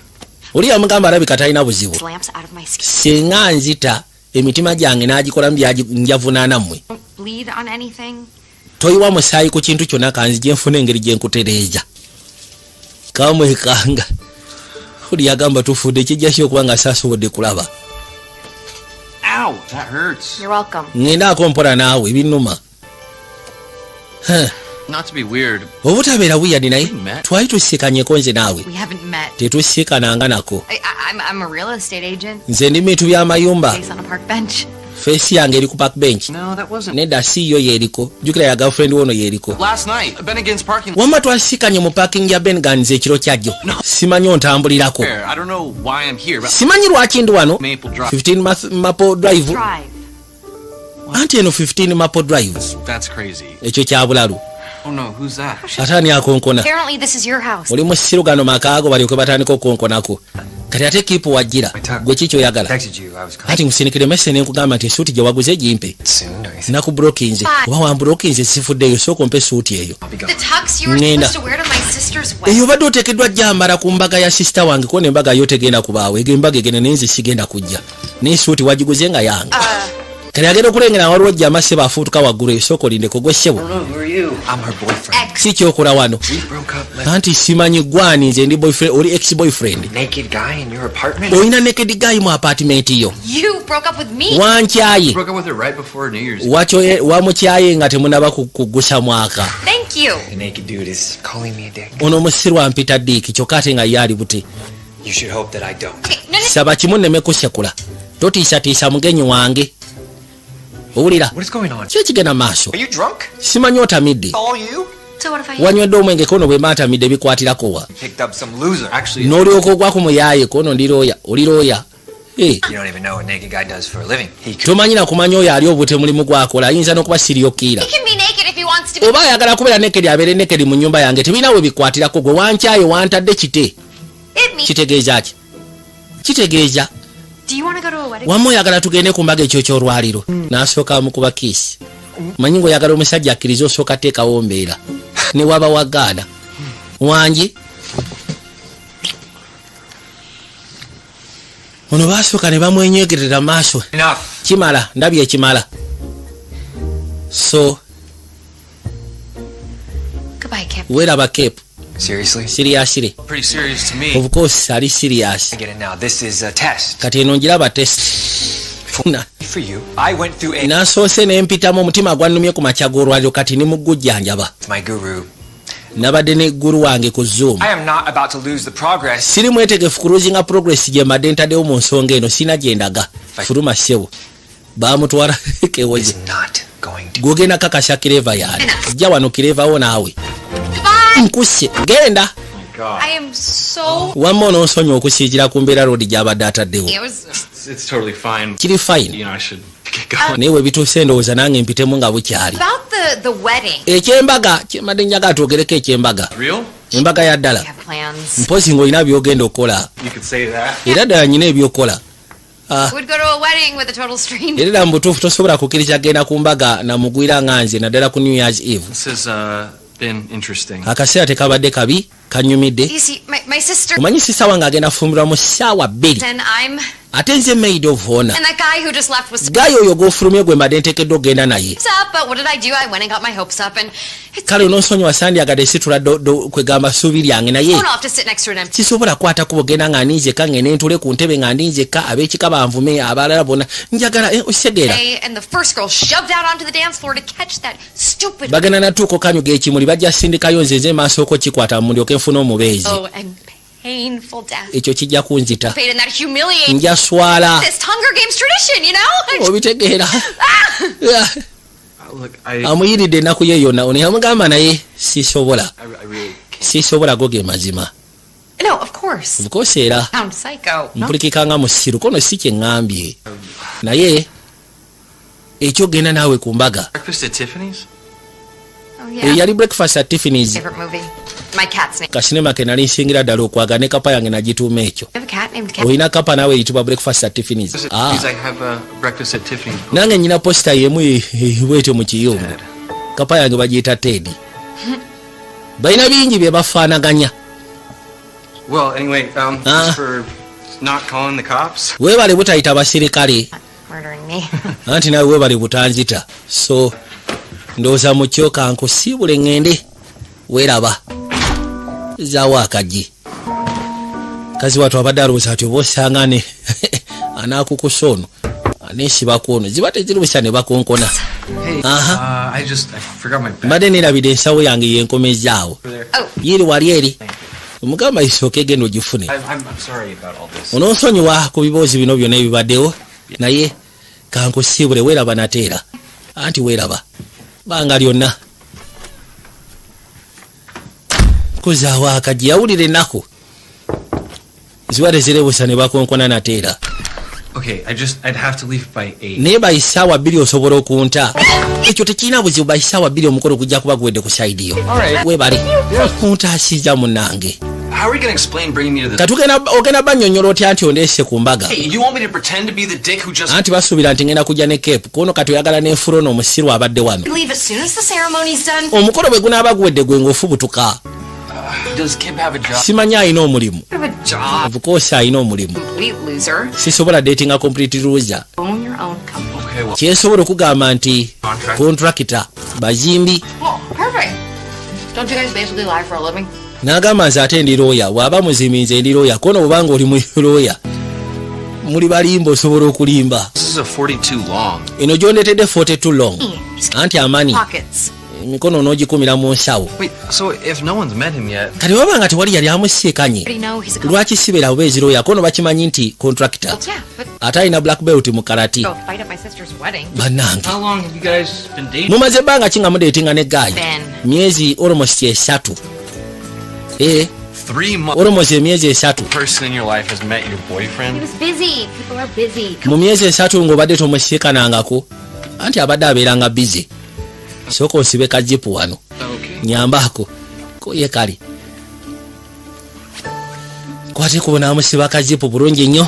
Oli yamugamba alabika talina buzibu. Lamps out of my skin. Singa nzita emitima gyange n'agikolamu njavunaana mmwe. Don't bleed on anything. Toyiwa musaayi ku kintu kyonna kanzije nfuna engeri gye nkutereeza. Kamwekanga. Oli yagamba tufudde kijja ki okuba nga saasobodde kulaba. Ow, that hurts. You're welcome. Ngendaako mpola naawe binnuma. Not to be weird. Obutabeera buyadi naye Met. twali tusiikanyeko nze naawe. We haven't met. Tetusiikananga nako. I'm a real estate agent. Nze ndi bintu by'amayumba. Based on a park bench. Feesi yange eri ku park bench. No, that wasn't. Nedda si yo yeeriko. Jjukira ya girlfriend wono yeeriko. Last night, Bennigan's parking. Wamma twasiikanye mu parking ya Bennigan's ekiro kyajjo. Simanyi ontambulirako. I don't know why I'm here, but Simanyi lwaki ndi wano. Maple Drive. 15 Maple Drive. Drive. Anti eno 15 Maple Drive. That's crazy. Ekyo kya bulalu. Oh no, who's that? Ate ani akonkona. Apparently this is your house. Oli mu ssiru gano makaago balyoke batandika okonkonako. Kati ate kiipu wajjira. Gwe kiki oyagala. Texted you. I was Kati nkusinikire message ne nkugamba nti suuti gye waguze gimpe. soon. Or anything. Nakubulokinze. Oba wambulokinze sifuddeyo sooka ompe suuti eyo. I'll be The gone. tux you were Nenda. supposed to wear to my sister's Eyo wedding. obadde oteekeddwa gyambala ku mbaga ya sisita wange kuba n'embaga yo tegenda kubaawo. Ego embaga egenda naye nze sigenda kujja. Naye suuti wagiguze nga yange. Kati agenda okulengera waliwo gyama ssebo afuutuka waggulu eyo sooka olindeko gwe ssebo. Who are you? I'm her boyfriend. Ex. Si kyokola wano. We broke up. Like Anti simanyi gwani nze ndi boyfriend oli ex boyfriend. naked guy in your apartment. Olina naked guy mu apartment yo. You broke up with me. Wankyaye. Broke up with her right before New Year's. Wamukyaye nga temunaba kugusa mwaka. Thank you. The naked dude is calling me a dick. Ono omusirwa ampita diiki kyokka ate nga ye ali buti. You should hope that I don't. Okay, no. Saba kimu nneme kusekula. Totiisatiisa mugenyi wange. Owulira? What is going on? Ki ekigenda maaso? Are you drunk? Simanyi otamidde. All you? So what if I? Wanywedde omwenge kono bwe mba atamidde bikwatirako wa. Picked up some loser. Actually, N'olyoka ogwako mu yaaye kono ndi looya. Oli looya. you don't even know what naked guy does for a living. He could. Tomanyi na kumanya oyo ali obute mulimu gwakola ayinza n'okuba siriyokiira. He can be naked if he wants to be. Oba ayagala kubeera nekedi abeere nekedi mu nnyumba yange tebirina we bikwatirako gwe wankyaye wantadde kite. It me. Kitegeeza ki? Kitegeeza Do you want to go to a wedding? wamma oyagala tugende ku mbaga ekyo ky'olwaliro n'asooka amukuba kiisi. Manyi ng'oyagala omusajja akkiriza osooka teekawo mbeera ne waba wagaana wangi. Ono baasooka ne bamwenyegerera maaso. Enough. Kimala ndabye ekimala. So Goodbye, Kip. weeraba Cape. Seriously? Siriyasire. Pretty serious to me. Of course ali serious. I get it now. This is a test. Kati eno ngiraba test. For you. I went through a. Nasoose ne mpitamu omutima gwannumye ku makya g'olwaliro kati ne mu gujjanjaba. My guru. Nabadde ne ggulu wange ku Zoom. I am not about to lose the progress. Siri mwetegefu ku losing progress gye mbadde ntaddewo mu nsonga eno sina gye ndaga. Fuluma ssebo. Baamutwala kewoje. It's not going to. Gwogenda kakasa kireva yaani. Jja wano kirevawo naawe. Goodbye. Nkusse genda. I am so. Wamma onoonsonyiwa okusiikira ku mbeera road gy'abadde ataddewo. It was. It's totally fine. Kiri fine. You know, I should get going. Naye we bituuse ndowooza nange mpitemu nga bukyali. About the wedding. Ekyembaga kyembadde njagala twogereko ekyembaga. Real? Embaga ya ddala. We have plans. Mpozi ng'olina by'ogenda okukola. You could say that. Era ddala nyina ebyokola. Would go to a wedding with a total stranger. Era mu butuufu tosobola kukkiriza genda ku mbaga namugwira nga nze naddala ku New Year's Eve. This has been interesting. Akaseera tekabadde kabi kanyumidde. You see, my sister. Omanyi sisa wange agenda kufumbirwa mu ssaawa 2. And I'm ate nze maid of honor And that guy who just left was gayo oyo gofulumye gwe mbadde nteekeddwa ogenda naye up, but what did I do? I went and got my hopes up and it's kale ononsonyiwa sandyagadde situla kwegamba ssuubi lyange naye going off to sit next to an empty. sisobola kwata kubogenda nga ndinzeka ngene ntule ku ntebe nga ndinzeka ab'ekika banvume abalala bonna njagala osegera And the first girl shoved out onto the dance floor to catch that stupid. bagenda natuuka kanyuga ekimuli bajja sindikayo nzenze maaso oko kikwata mu ndyoke nfuna omubeezi Oh, and painful death. ekyo kijja kunzita Paid in that humiliating nja swala this Hunger Games tradition, you know? obitegeera Look, amuyiridde ennaku ye yonna ono yamugamba naye sisobola I really can't. sisobola go ge mazima No, of course. obukosi era Sound psycho. No? mpulikikanga mu ssiru kono si kye ŋŋambye naye ekyogenda naawe ku mbaga Breakfast at Tiffany's? Oh, yeah. yali breakfast at Tiffany's Favorite movie. My cat's name. kasinema ke nali nsingira ddala okwaga ne kapa yange nagituuma ekyo I have a cat named Cat. olina kapa naawe eyitibwa breakfast at Tiffany's Please, I have breakfast at Tiffany's. nange nyina posita yemu bwetyo mu kiyumba kapa yange bagiyita Teddy balina bingi bye bafaanaganya Well, anyway, just for not calling the cops. weebale butayita basirikale Murdering me. anti nawe weebale butanzita so ndowooza mu kyo kankusiibule ŋŋende weeraba zaawo akagi kazi watu abadde alowooza ati oba osanga ne anaakukusa ono aneesibako ono ziba tezirubisa ne bakonkona Hey, I forgot my bag. mbadde neerabidde ensawo yange yenkomezaawo yiri wali eri omugamba isooke genda ogifune I'm sorry about all this. ononsonyiwa ku biboozi bino byonna ebibaddewo naye kankusiibule weeraba nateera anti weeraba banga lyonna kuzaawo akagi yawulira ennaku ziba tezirebusa ne bakonkona nateera Okay, I'd have to leave by 8. naye bayisaawa 2 osobola okunta ekyo tekirina buzibu bayisaawa 2 omukolo gujja kuba guwedde ku saidi yo weebale kuntaasiza munnange How are you going to explain bringing me to this? katugenda ogenda bannyonnyola otya nti ondeese ku mbaga Hey, you want me to pretend to be the dick who just... anti basuubira nti ngenda kujja ne cape kono kati oyagala n'enfulo n'omusiru abadde wano Leave as soon as the ceremony's done. omukolo bwe gunaaba guwedde gwe ng'ofubutuka Does Kip have a job? simanyi alina omulimu You have a job. obukoosi alina omulimu Complete loser. sisobola datinga complete loser Own your own company. Okay, well... kyensobola okugamba nti kontrakita bazimbi Well, perfect. Don't you guys basically lie for a living? n'agamba nze ate ndi looya bw'aba muzimbi nze ndi looya kono bwobanga oli mu looya muli balimba osobola okulimba This is a 42 long. eno gyondetedde 42 long anti amani Pockets. emikono n'ogikumira mu nsawo Wait, so if no one's met him yet... kati wabanga tewali yali amusiikanye Already know he's a lwaki sibeera obeezi looya kono bakimanyi nti kontrakita Well, yeah, but ate alina black belt mu karati go fight at my sister's wedding. bannange How long have you guys been dating? mumaze ebbanga ki nga mudeetinga ne gaayi Ben. myezi almost 3 3 months. almost emyezi 3 Person in your life has met your He boyfriend? was busy. People are busy. mu myezi 3 ng'obadde tomusiikanangako anti abadde abeeranga bizi sooka osibe kajipu wano Okay. nyambaako koye kali kwate kubona amusiba kajipu bulungi nnyo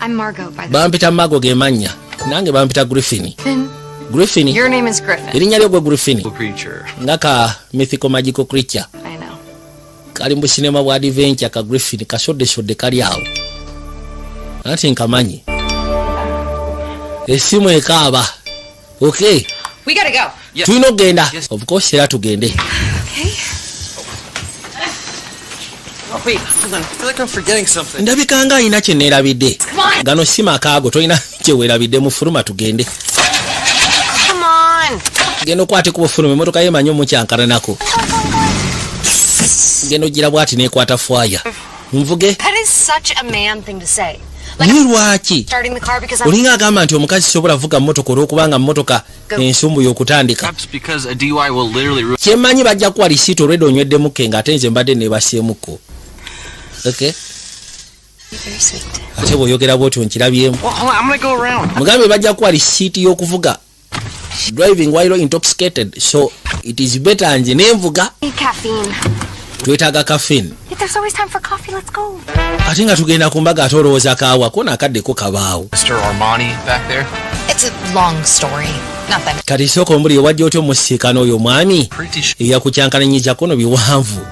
I'm Margot, by the way. bampita mago ge mannya nange bampita Griffin Griffin Your name is Griffin. erinnya lyo gwe Griffin Preacher. nga ka mythical magical creature I know. kali mu sinema bwa adventure ka Griffin kasodde kali awo anti nkamanyi esimu ekaaba okay We gotta go. Yes. tulina okgenda Yes. of course era tugende Okay. Oh, wait, hold on. I feel like I'm forgetting something. ndabika nga alina kye neerabidde gano si makaago tolina kye weerabidde mu fuluma tugende Come on. genda okwate ku bufuluma emmotoka yemanyi omukyankalanako genda ogira bwati neekwata fwaya nvuge That is such a man thing to say. naye lwaki Starting the car because I'm olinga agamba nti omukazi sobola vuga mmotoka olw'okubanga mmotoka ensumbu y'okutandika Perhaps because a DUI will literally ruin... kyemmanyi bajja kuwa lisiiti olwedde onyweddemu ng'ate nze mbadde neebaseemuko okay very sweet. ate bw'oyogera bwotyo nkirabyemu Well, hold on, I'm gonna go around. mugambe bajja kuwa lisiiti y'okuvuga driving while intoxicated so it is better nze nenvuga Need caffeine. twetaaga caffeine If there's always time for coffee, let's go. ate nga tugenda ku mbaga ate olowooza kaawa ko naakaddeko kabaawo Mr. Armani back there? It's a long story. Nothing. kati sooka ombuli ewajja otya omusiikano oyo mwami Pretty sure. eyakukyankalanyiza kono biwanvu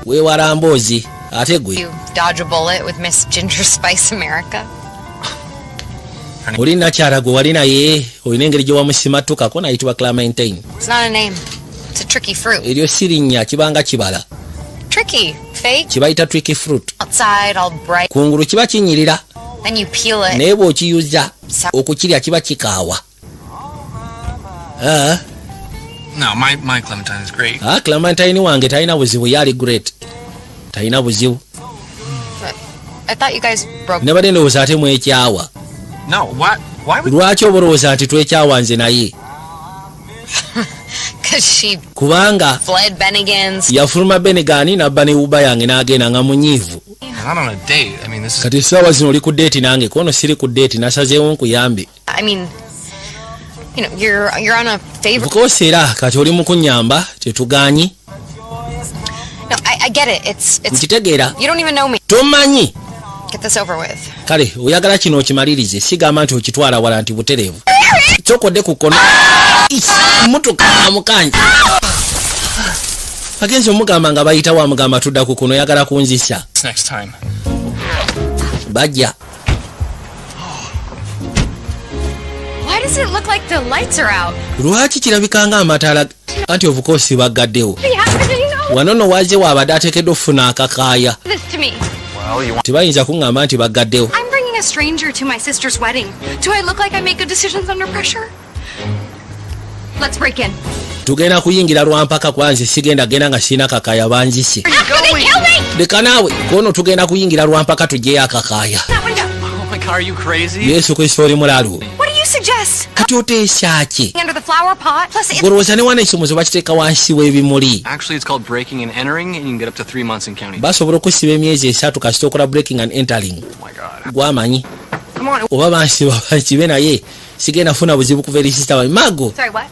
weewala mboozi ate gwe You dodge a bullet with Miss Ginger Spice America. oli nakyala gwe wali naye olina engeri gye wamusimatukako nayitibwa Clementine. It's not a name. It's a tricky fruit. eryo sirinnya kibanga kibala Tricky. Fake. kibayita tricky fruit. Outside, all bright. kungulu kiba kinyirira Then you peel it. naye bw'okiyuza okukirya kiba kikaawa. No, my Clementine is great. Clementine wange talina buzibu yali great talina buzibu. I thought you guys broke. nebadde ndowooza ate mwekyawa. No, what? Why would... lwaki oba olowooza nti twekyawa nze naye? Because she kubanga fled Bennigan's. yafuluma Bennigan n'abba ne uba yange n'agenda nga munyiivu. Not on a date. I mean, this is... kati essaawa zino oli ku deeti nange kono siri ku deeti nasazeewo nkuyambe. I mean, you know, you're on a favor. Bukosi era kati oli mu kunnyamba tetugaanyi. No, I get it. It's. nkitegeera You don't even know me. tomanyi. Get this over with. kale oyagala kino okimalirize sigamba nti okitwala wala nti butereevu kyokodde ku kono mmotoka amukanja agenzi omugamba nga bayitawo amugamba tudda ku kuno oyagala kunzisa next time. bajja. Why does it look like the lights are out? lwaki kirabikanga amataala anti obukoosi baggaddewo What's happening? wano nno wazeewo abadde ateekeddwa ofuna akakaaya This to me. Well, you want... tebayinza kuŋŋamba nti baggaddewo. I'm bringing a stranger to my sister's wedding. Do I look like I make good decisions under pressure? Let's break in. tugenda kuyingira lwampaka kwanze sigenda genda nga sirina kakaaya banzise. leka naawe kono tugenda kuyingira lwampaka tugyeyo akakaaya. Oh my God, are you crazy? yesu kristo oli mulalu. What do you suggest? kati oteesa ki? Under the flower pot. Plus, it's golowooza ne wana ekisomozo bakiteeka wansi w'ebimuli. Actually, it's called breaking and entering, and you can get up to 3 months in county. basobola okusiba emyezi 3 kasita okola breaking and entering. Oh my God. gwamanyi come on. oba bansiba bakibe naye sigenda funa buzibu kuva eri sisita wange mago. Sorry, what?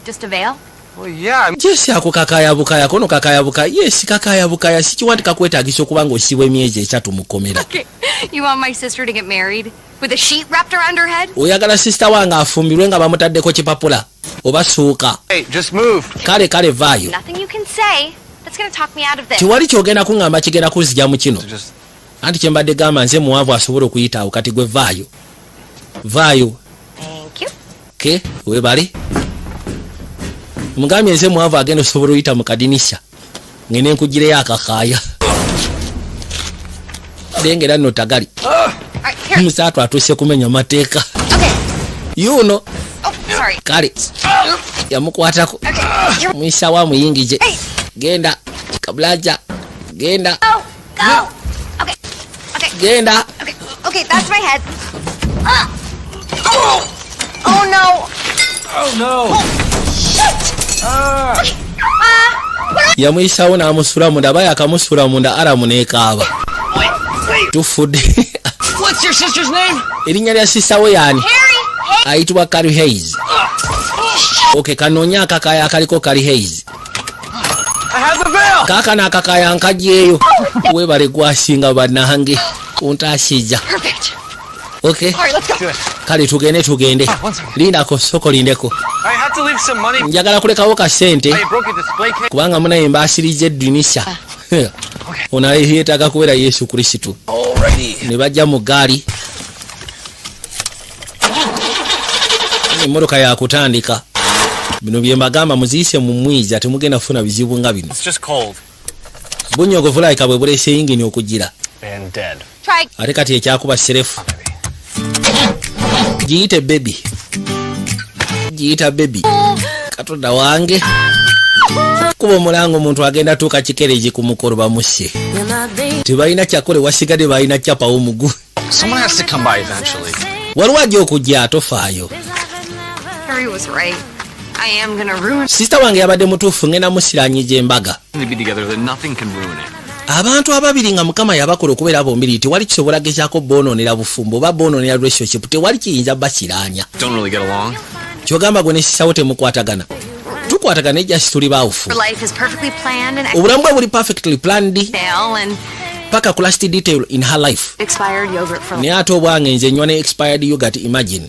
Just a veil? Well, yeah. jesi ako kakaaya bukaya kono kakaaya bukaya yesi kakaaya bukaya sikiwantika kwetaagisa okuba ng'osibwa emyezi 3 mu kkomera. Okay. You want my sister to get married with a sheet wrapped around her head? oyagala sisita wange afumbirwe nga bamutaddeko kipapula oba suuka. Hey, just move. kale vaayo. Nothing you can say that's gonna talk me out of this. tewali kyogenda kuŋŋamba kigenda kuzija mu kino. Just... anti kyembadde gamba nze muwanvu asobola okuyitaawo kati gwe vaayo. Thank you. ke webale mugambye nze muwanvu agenda osobola oyita mu kadinisa ngene nkugireyo akakaaya lengera nno tagali musaatu atuuse kumenya mateeka Okay. yuno Oh, sorry. kale yamukwatako mwisawo amuyingije genda kabulaja genda Oh, go. Okay. Okay. genda. Okay. Okay, that's my head. Oh no. Oh no. yamwisawo n'amusula munda aba yakamusula munda alamu n'ekaaba tufudde. What's your sister's name? erinnya lya sisawo yaani ayitibwa Carrie Hayes. okay kanoonya akakaaya akaliko Carrie Hayes. I have the veil. kaakano akakaaya nkagyeyo webale gwasinga bannange kuntaasijja. Perfect. okay All right, let's go. kale tugende lindako soko lindeko I have to leave some money. njagala kulekawo ka sente I broke a display case. kubanga munaye mbaasiriza eddinisha ono yeetaaga kubeera yesu kristo. ne bajja mu ggaali emmotoka yakutandika bino bye mbagamba muziyise mu mwiza temugenda kufuna bizibu nga bino. It's just cold. bunyogovu layika bwe buleese yingini okugira And dead. Try. ate kati ekyakuba serefu giyite bebi giyita bebi katonda wange kuba omulango omuntu agenda tuuka kikereji ku mukolo bamusse tebalina kyakole wasigadde balina capa omugu. Someone has to come by eventually. waliwo ajja okujja atofaayo. Harry was right. I am gonna ruin. sisita wange yabadde mutuufu ngenda musiranyija embaga. To be together that nothing can ruin it. abantu ababiri nga mukama yabakola okubeera bombiri tewali kisobola gezaako boononera bufumbo oba boononera relationship tewali kiyinza basiraanya. Don't really get along. kyogamba gwe ne sisawo temukwatagana tukwatagana ejasi tuli baawufu. Life is perfectly planned and obulamu bwe buli perfectly planned fail and paka ku last detail in her life. expired yogurt for naye ate obwange nze nywa ne expired yogurt imagine.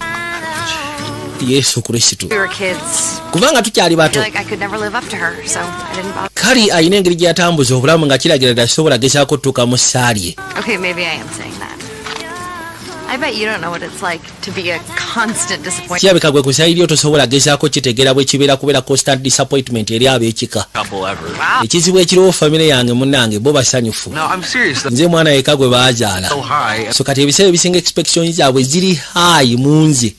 Yesu Kristo. We were kids. Kubanga tukyali I bato. feel like I could never live up to her, so I didn't bother. Kali ayina engeri gyatambuza obulamu nga kiragira tasobola gezaako tutuuka mu ssaalye. Okay, maybe I am saying that. I bet you don't know what it's like to be a constant disappointment. Kirabika gwe kusayiryo tosobola gezaako kitegeera bwe kibeera kubeera constant disappointment eri ab'ekika. Ekizibu ekiriwo famire yange munnange bo basanyufu. Nze mwana yeka gwe baazaala. So kati ebiseera ebisinga expectations zaabwe ziri high mu nze.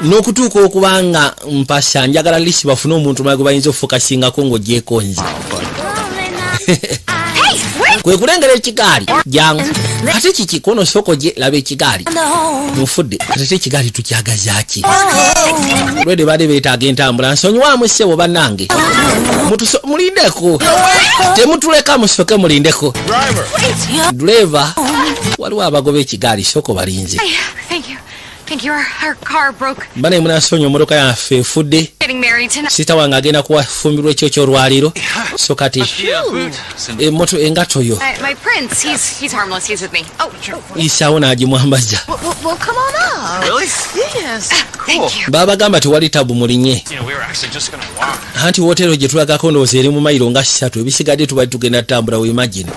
N'okutuuka okuba nga mpasa njagala lisi bafune omuntu mwe gwe bayinza okufokasingako ng'ogyeko nze. Kwe kulengera ekigaali jangu ate kiki kono soko je laba ekigaali mufudde ate ekigaali tukyagazaaki lwede bade beetaaga entambula nsonyiwamu ssebo bannange mulindeko temutuleka musoke mulindeko driver waliwo abagoba ekigaali soko balinze. Thank you. Our car broke. Bane munasonyo emotoka yaffe efudde. Sita wange agenda kuwafumbirwa ekyo ky'olwaliro. So kati emoto engato yo. My prince, he's harmless. He's with me. Oh, Isawo n'agimwambaza. Well, come on up. Really? Yes. Thank you. Baba gamba tewali tabu mulinye. We were actually just gonna walk. Anti wotero gye tulagako ndowooza eri mu mayiro nga 3 ebisigadde tubali tugenda tambula we imagine.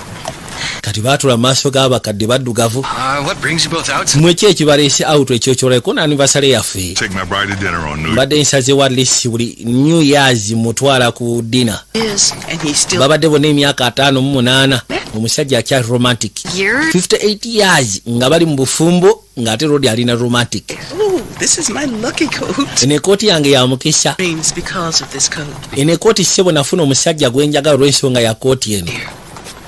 Kati baatula maaso g'abakadde baddugavu. What brings you both out? Mweki ekibaleese out ekyokyoleko n'anniversary yaffe. Take my bride to dinner on New Mbadde nsazeewo at least buli New Year's mutwala ku dina. Yes, and he's still. Babadde bonna emyaka 58 omusajja akyali romantic. 58 years nga bali mu bufumbo ng'ate Rodi alina romantic. Ooh, this is my lucky coat. Eno ekooti yange ya mukisa. Means because of this coat. Eno ekooti ssebo nafuna omusajja gwe njagala olw'ensonga ya kooti eno.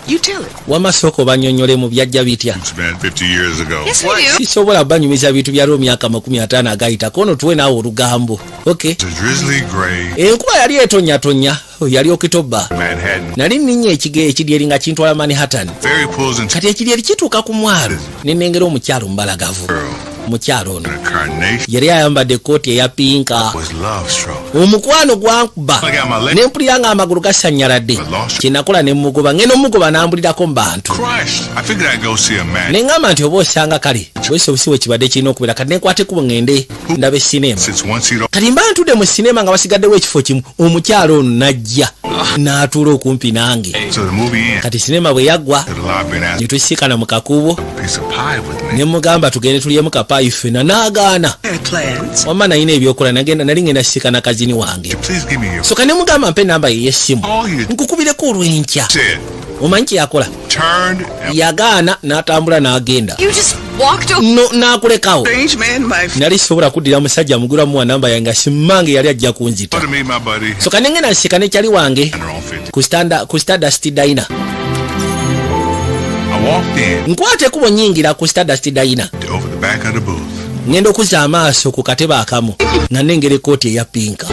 You tell it. Wamasoko bannyonnyole mu byajja bitya. Spent 50 years ago. Yes, we do. Sisobola banyumiza bintu byaliwo myaka 50 agayita kono tuwe naawe olugambo. Okay. It's a drizzly gray. Enkuba yali etonnyatonya yali okitoba. Manhattan. Nali nninnya ekige ekidyeri nga kintwala Manhattan. Ferry pulls into Kati ekidyeri kituuka ku mwalo n'ennengera omukyalo mubalagavu. Mukyalo ono yali ayambadde ekooti eya pinka. Omukwano gwankuba n'empulira nga amagulu gasanyaladde. Kyenakola ne mugoba ngeno mugoba n'ambulirako mu bantu. Ne ngamba nti oba osanga kale bwese obusiwe kibadde kirina okubeera kati nenkwate kubo ngende ndaba sinema. Kati mba ntudde mu sinema nga basigaddewo ekifo kimu omukyalo ono n'ajja n'atuula okumpi nange. Kati sinema bwe yaggwa ne tusiikana mu kakubo ne mugamba tugende tulyemu kapaayi ffena n'agaana. Wamma nalina ebyokola nali ngenda siikana kazini wange. Soka ne mugamba mpe namba ye y'essimu nkukubireko olw'enkya. Omanyi kye yakola? Yagaana n'atambula n'agenda. No n'akulekawo. Nali sobola kuddira musajja mugula muwa namba yange simmange yali ajja kunzita. Soka ne ngenda nsika ne kyali wange ku Stardust Diner. Nkwate kubo nyingira ku Stardust Diner. Ngenda okuzza amaaso ku katebe akamu nga nnengera ekooti eya pinka.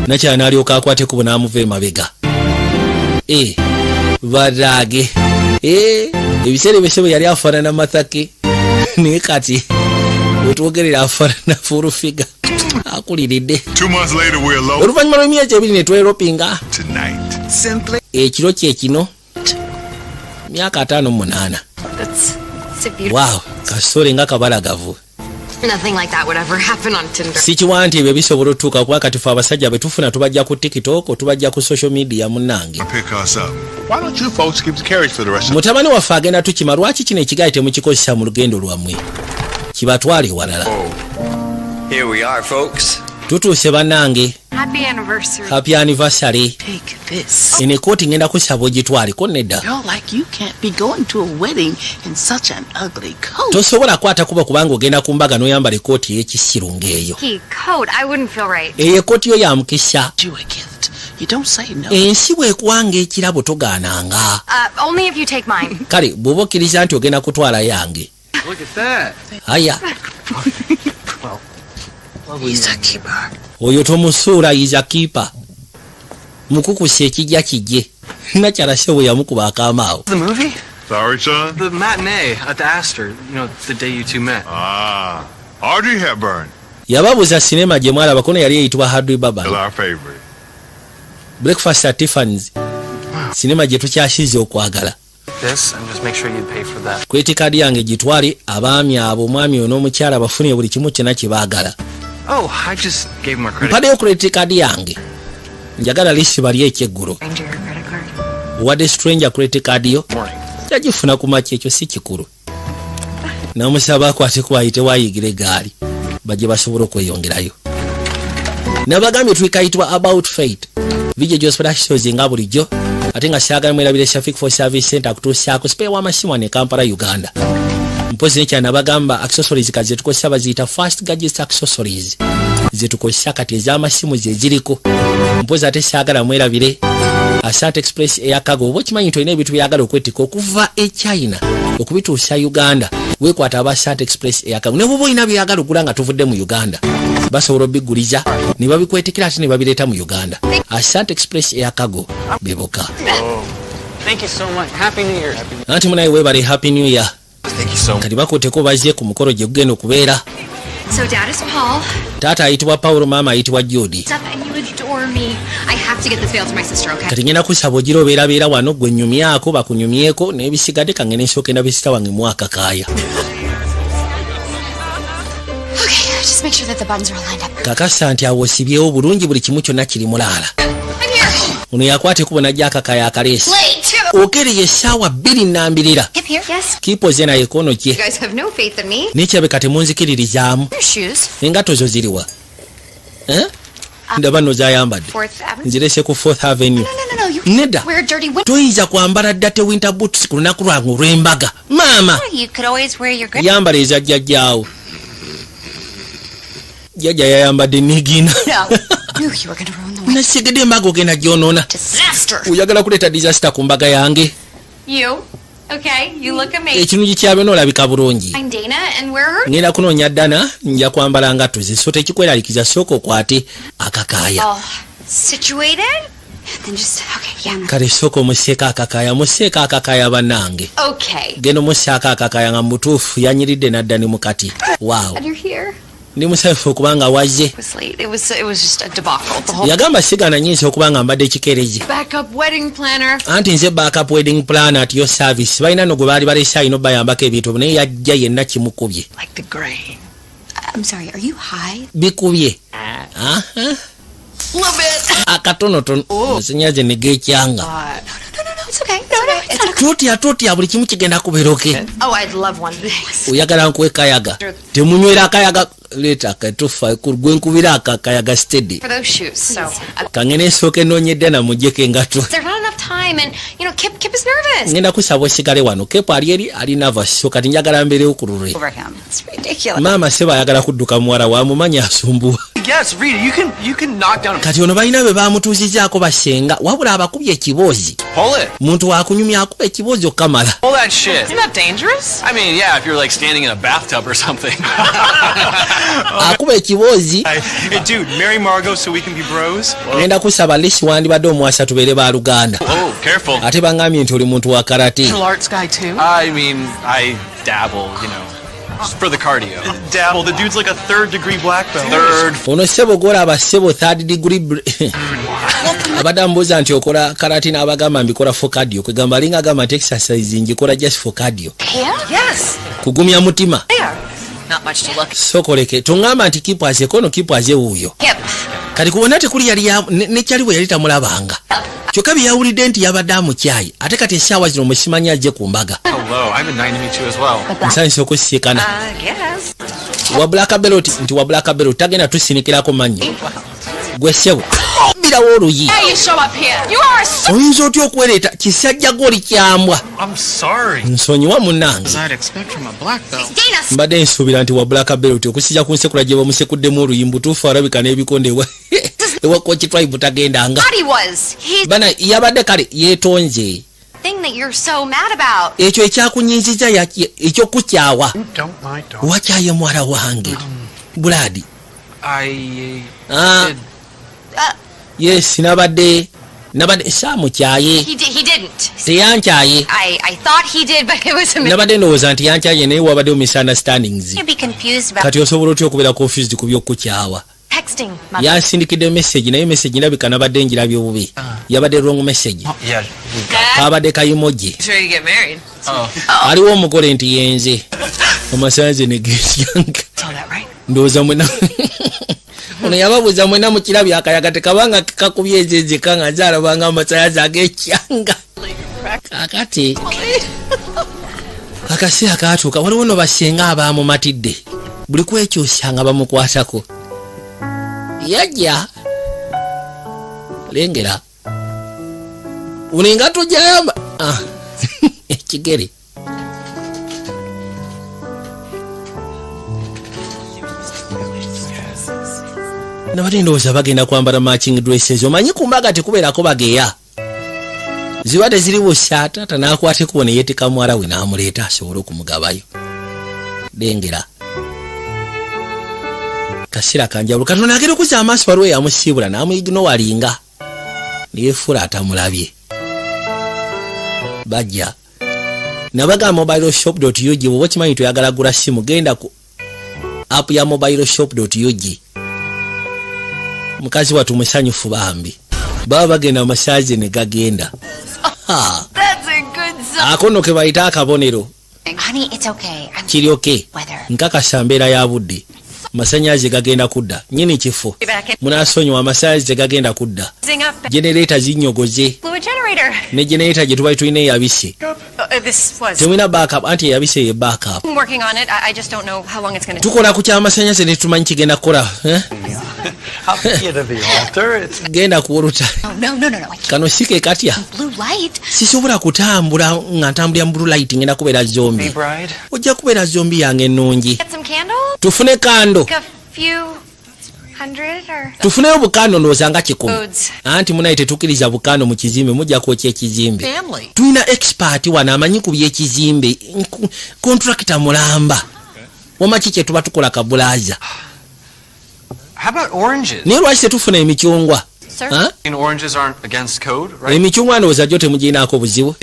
Nakyala n'alyoka akwate kubo n'amuva emabega. Badage. Ebiseera ebisebe yali afaanana Mathake. Naye kati wetwogerera afaanana Furufiga. Akuliridde. Oluvannyuma lw'emyezi 2 ne tweropinga. Ekiro kye kino. Myaka 58. Wow, kasole nga kabalagavu. Nothing like that would ever happen on Tinder. Sikiwa nti ebyo bisobola otuuka kuba kati ffe abasajja be tufuna tubajja ku TikTok tubajja ku social media munnange. Mutabani waffe agenda tukima lwaki kino ekigaali temukikozesa mu lugendo lwammwe kibatwale walala. Here we are, folks. Tutuuse bannange. Happy anniversary. Happy anniversary. Take this. Eno ekooti ngenda kusaba ogitwaleko nedda. You're like you can't be going to a wedding in such an ugly coat. Tosobola kwata kuba kubanga ogenda ku mbaga n'oyambala ekooti ey'ekisiru ng'eyo. Coat, I wouldn't feel right. Eyo ekooti yo ya mukisa. You a gift. You don't say no. Ensi bw'ekuwanga ekirabo togaananga. Only if you take mine. Kale bw'oba okkiriza nti ogenda kutwala yange. Look at that. Aya. He's a keeper. Oyo tomusuula iza keeper. Mukukuse ekijja kijje. Nakyala sewe yamukuba akaamaawo. The movie? Sorry, son? The matinee at the Astor. You know, the day you two met. Audrey Hepburn. Yababuza sinema gye mwalaba kono yali eyitibwa Audrey Hepburn. Our favorite. Breakfast at Tiffany's. Sinema gye tukyasize okwagala. this and just make sure you pay for that. Credit card yange gitwale abaami abo omwami n'omukyala bafunye buli kimu kyonna kye baagala. Oh, I just gave him our credit. Mpaddeyo credit card yange. Njagala lisi bali ekyeggulo. Wadde stranger credit card yo. Yagifuna ku makya ekyo si kikulu. Namusaba akwate ku ayite waayigire gaali. Bajje basobole okweyongerayo. Nabagambye twikayitwa About Fate. Vijje Jospera shows nga bulijjo. Ate nga syagala mwerabire Shafik for Service Center kutuusaako spare w'amasimu ne Kampala, Uganda. Mpozi nekya nabagamba accessories kazi tukozesa baziyita fast gadget accessories. Zetukozesa kati ez'amasimu ze ziriko. Mpozi ate syagala mwerabire Asante Express Air Cargo. Okimanyi tulina ebintu byagala okwetika okuva e China okubituusa Uganda. Weekwata aba Asante Express Air Cargo. Ne bw'oba olina byagala okugula nga tuvudde mu Uganda, basobola obbiguliza ne babikwetikira ate ne babireeta mu Uganda. Asante Express Air Cargo beboka. Thank you so much. Happy New Year. Anti munaye weebale Happy New Year. Thank you so much. Kati bakooteko bazye ku mukolo gye gugenda okubeera. So Dad is Paul. Taata ayitibwa Paulo, maama ayitibwa Jody. And you adore me. I have to get this veil to my sister, okay? Kati ngenda kusaba ogira obeerabeera wano gwe nnyumyako bakunyumyeko n'ebisigadde kangene nsooke ndabisita wange mwakakaaya. Okay, just make sure that the buttons are all lined up. Kakasa nti awo osibyewo bulungi buli kimu kyonna kiri mulaala. Ono yakwate kubo najja akakaaya akaleesi. Okereye essaawa 2:02. Hip here? Yes. Kiipoze naye kono kye. You guys have no faith in me. Nekyabeka temunzikiririzaamu. Your shoes. Engato zo ziriwa? Ndaba nno zayambadde. 4th Avenue. Nzirese ku 4th Avenue. No. You Nedda. wear dirty winter. Toyinza kwambala ddate winter boots ku lunaku lwange olw'embaga. Maama. You could always wear your good. Yambala eza jjajjaawo. Jjajja yayambadde nigina. No. Knew you were going to ruin the wedding. Nasigedde embaga ogenda gyonoona. Disaster. Oyagala kuleeta disaster ku mbaga yange. You. Okay, you look amazing. Ekirungi kyabyo n'olabika bulungi. I'm Dana and we're her. Ngenda kunoonya Dana, nja kwambala ngatto ze so tekikweralikiza sooka okwate akakaaya. All situated? Then just, okay, yeah. Kale sooka omuseeko akakaaya, museeko akakaaya bannange. Okay. Genda omusaako akakaaya nga mutuufu yanyiridde n'adda ne mukati. Wow. And you're here. Ndi musanyufu okubanga wazze. It was late. It was just a debacle. The whole Yagamba sigana nyinza okubanga mbadde ekikeerezi. backup wedding planner. Anti nze backup wedding planner at your service. Balina no gwe baali baleese alina obbayambako ebintu naye yajja yenna kimukubye. Like the grain. I'm sorry, are you high? Bikubye. Love it. Akatonotono. Omusenyaze ne geekyanga. No, it's okay. No, it's okay. Totya buli kimu kigenda kubeera okay. Oh, I'd love one. Thanks. Oyagala nkuwe kayaga. Temunywera akayaga. Leeta akatufa gwe nkubira akayaga steady. For those shoes. So, Kangene nsooke noonyedde na mujjeko engato. there's not enough time and, Kip is nervous. Ngenda kusaba osigale wano. Kepo ali eri ali nervous. So kati njagala mbeerewo ku lulwe. Over him. It's ridiculous. Maama seba ayagala kudduka muwala wamumanyi asumbuwa. Yes, Rita, you can knock down. Kati ono balina be bamutuuzizaako basenga wabula abakubye ekiboozi. Pull it. Muntu wakunyumya akuba ekiboozi okamala. Pull that shit. Isn't that dangerous? I mean, yeah, if you're like standing in a bathtub or something. Akuba ekiboozi. Hey, dude, marry Margot so we can be bros? Ngenda kusaba lisi wandibadde omuwasa tubeere ba Luganda. Oh, careful. Ate bangambye nti oli muntu wa karate. Arts guy too. I mean, I dabble, just for the cardio. Dabble, the dude's like a 3rd-degree black belt. Third. Ono ssebo gwolaba ssebo 3rd degree abadde amubuuza nti okola karate n'abagamba mbikola for cardio kwegamba alinga agamba nti exercise ngikola just for cardio. Yes. Kugumya mutima. There. Not much to look. Sokoleke tongamba nti kipaze kono kipaze wuuyo. Hip. Kati kubona tekuli yali nekyaliwo yali tamulabanga. Kyokka bye yawulidde nti yabadde amukyayi ate kati essaawa zino musimanyi ajje ku mbaga. Hello, I've been dying to meet you as well. Nsanyusa okusisikana. Yes. Wa Black Belt nti wa Black Belt tagenda tusinikirako mannyo. Gwe ssebo. Birawo oluyi. Hey, you show up here. You are so. Oyinza otya okwereeta kisajja goli kyambwa. I'm sorry. Nsonyiwa munnange. I'd expect from a black belt. Dana, Mbadde nsuubira nti wa Black Belt okusija ku nsekula gye bamusekuddemu oluyimbu tuufu alabika n'ebikonde ewa Coach Tribe tagendanga. he was. He's Bana yabadde kale yeetonze. thing that you're so mad about. Ekyo ekyakunyiiziza ekyokukyawa. Don't mind, don't. Wakyaye mwala wange. Buladi. I Yes, nabadde saamukyaye. He didn't. Teyankyaye. I thought he did, but it was a mistake. Nabadde ndowooza nti yankyaye naye wabaddewo misunderstandings. You'd be confused about Kati osobola otya okubeera confused ku by'okukyawa. Heck, texting. yansindikidde message naye message ndabika nabadde njirabye obubi yabadde wrong message Yeah. kabadde kayimoji He's ready to get married. aliwo omugole nti yenze amasanze negetyanga Saw that, right? ndowooza mwena ono yababuuza mwena mukirabye akayaga tekabanga kakubye ezenzeka nga zalabanga amasanze agekyanga kakati akaseera katuuka waliwo no basenga abamumatidde buli kwekyusyanga bamukwatako yajja lengera ulinga tujayamba ekigere nabadde ndowooza bagenda kwambala matching dresses omanyi kumbaga tekubeerako bageya ziba teziri busa taata n'akwata ekubo ne yeeteka mwala we n'amuleeta asobole okumugabayo lengera kaseera kanjawulo katonda agenda okuzza amaaso waliwo yamusiibula n'amuyiginowalinga neyefuula atamulabye bajja nabaga mobileshop.ug bwoba okimanyi toyagala gula simu genda ku app ya mobileshop.ug mukazi watu musanyufu bambi baba bagenda amasaje ne gagenda That's a good sign. akono ke bayita akabonero Honey, it's okay. I'm kiri okay weather. nkakasa mbeera ya budde masanyaze gagenda kudda nyini kifo munasonywa amasanyaze gagenda kudda Zing up. generator zinyogoze Fluid generator. ne generator gye tubayi tulina eyabise This was. temwina backup anti eyabise ye backup I'm working on it. I just don't know how long it's going to take. tukola ku kyamasanyaze ne tumanyi kigenda kukola I'll get you to the altar. It's genda kuwoluta Oh, no. I can't. kano sike katya Blue light. sisobola kutambula nga ntambulira mu blue light ngenda kubeera zombi bride. ojja kubeera zombi yange ennungi Get some candles? tufune kando Like a few hundred or tufuneyo bukando ndowooza nga 10 foods. anti munaye tetukkiriza bukando mu kizimbe mujja kwokya ekizimbe Family. tulina expert wano amanyi ku by'ekizimbe kontrakita mulamba wamaki kye tuba tukola kabulaza How about oranges? naye lwaki tetufuna emicungwa Sir? Ha? And oranges aren't against code, right? emicungwa ndowooza gyo temuginaako buzibu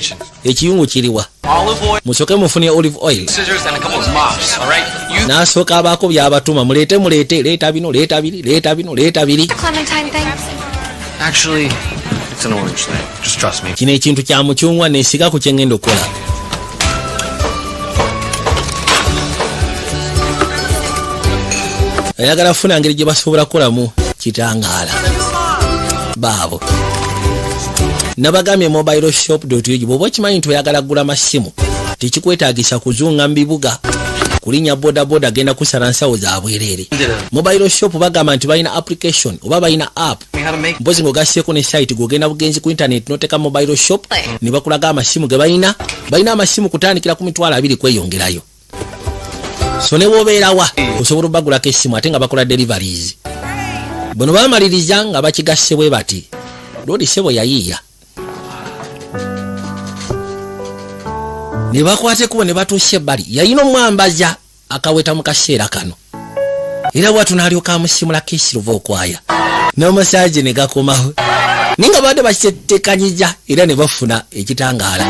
ekiyungu kiriwa Olive oil, musooke mufune olive oil scissors, and a couple of mops. All right. You n'asooka abaako byabatuma muleete leeta bino leeta biri Clementine thing. actually, it's an orange thing. Just trust me. kino ekintu kya mucungwa neesiga ku kyengenda okukola ayagala funa ngeri gye basobola kukolamu kitangaala baabo nabagambye mobileshop.ug bwoba okimanyi nti oyagala kugula masimu tekikwetaagisa kuzunga mu bibuga kulinnya bodaboda genda kusala nsawo za bwereere mobileshop bagamba nti balina application oba balina app How to make mpozi ng'ogasseeko ne site gogenda bugenzi ku internet noteka mobile shop ne bakulaga amasimu ge balina amasimu kutandikira ku mitwalo 2 kweyongerayo so ne bwobeerawa osobola obagulako essimu ate nga bakola deliveries bono bamaliriza nga bakigasse bwe bati lodi sebo yayiiya ne bakwata ekubo ne batuusa ebbali yayina omwambaza akaweta mu kaseera kano era bwatu n'alyoka amusimulako esiruva okwaya n'amasaje ne gakomawo naye nga badde bakitekanyiza era ne bafuna ekitangaala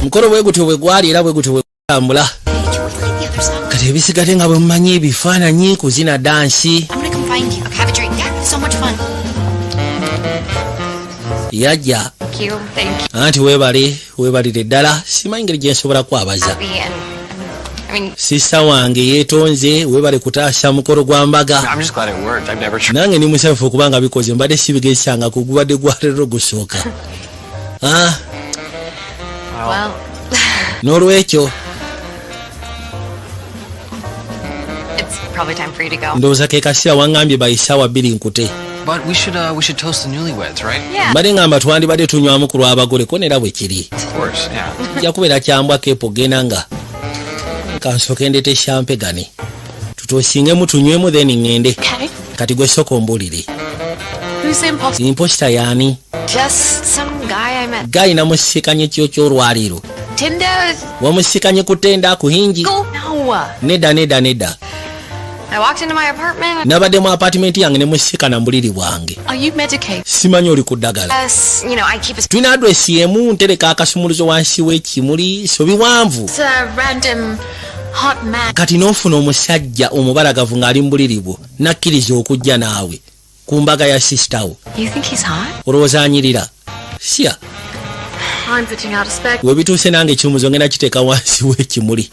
mukolo bwe gutyo bwe gwali era bwe gutyo bwe gutambula kati ebisigadde nga bwe mumanyi ebifaananyi kuzina dansi I'm gonna come find you. Have a drink. Yeah, so much fun. yajja Thank you. Thank you. anti weebalire ddala simanyi ngeri gye nsobola kwabaza Happy and I mean, sista wange yeetonze weebale kutaasa mukolo gwa mbaga I'm just glad it worked. I've never tried. nange ndi musanyufu okubanga bikoze mbadde sibigesanga kugubadde gwalero gusooka well, n'olwekyo it's probably time for you to go. ndowooza ke kaseera waŋŋambye bayisaawa 2 nkute But we should toast the newlyweds, right? Yeah. mbadde ngamba twandibadde tunywamu ku lw'abagole ko neera bwe kiri Of course. Yeah. ojja kubeera kyambwa keepo genda nga kansooke ndeete shampegani tutoosingemu tunywemu then ŋŋende Okay. kati gwe sooka ombuulire Who's impossible? imposita yaani Just some guy I met. gayi namusikanye kyo ky'olwaliiro Tinder. wamusikanye ku tenda ku hingi Go. No. nedda I walked into my apartment. nabadde mu apartment yange ne musika na mbuliri bwange. Are you medicated? Simanyi oli ku ddagala. Yes, you know, I keep a tulina adresi y'emu ntereka akasumuluzo wansi w'ekimuli so biwanvu. It's a random hot man. Kati n'ofuna omusajja omubalagavu ng'ali mu buliri bwo nakkiriza okujja naawe ku mbaga ya sisitawo. You think he's hot? Olowooza anyirira? Sya. I'm putting out a spec. We bituuse nange ekirumuzo ngenda kiteeka wansi w'ekimuli.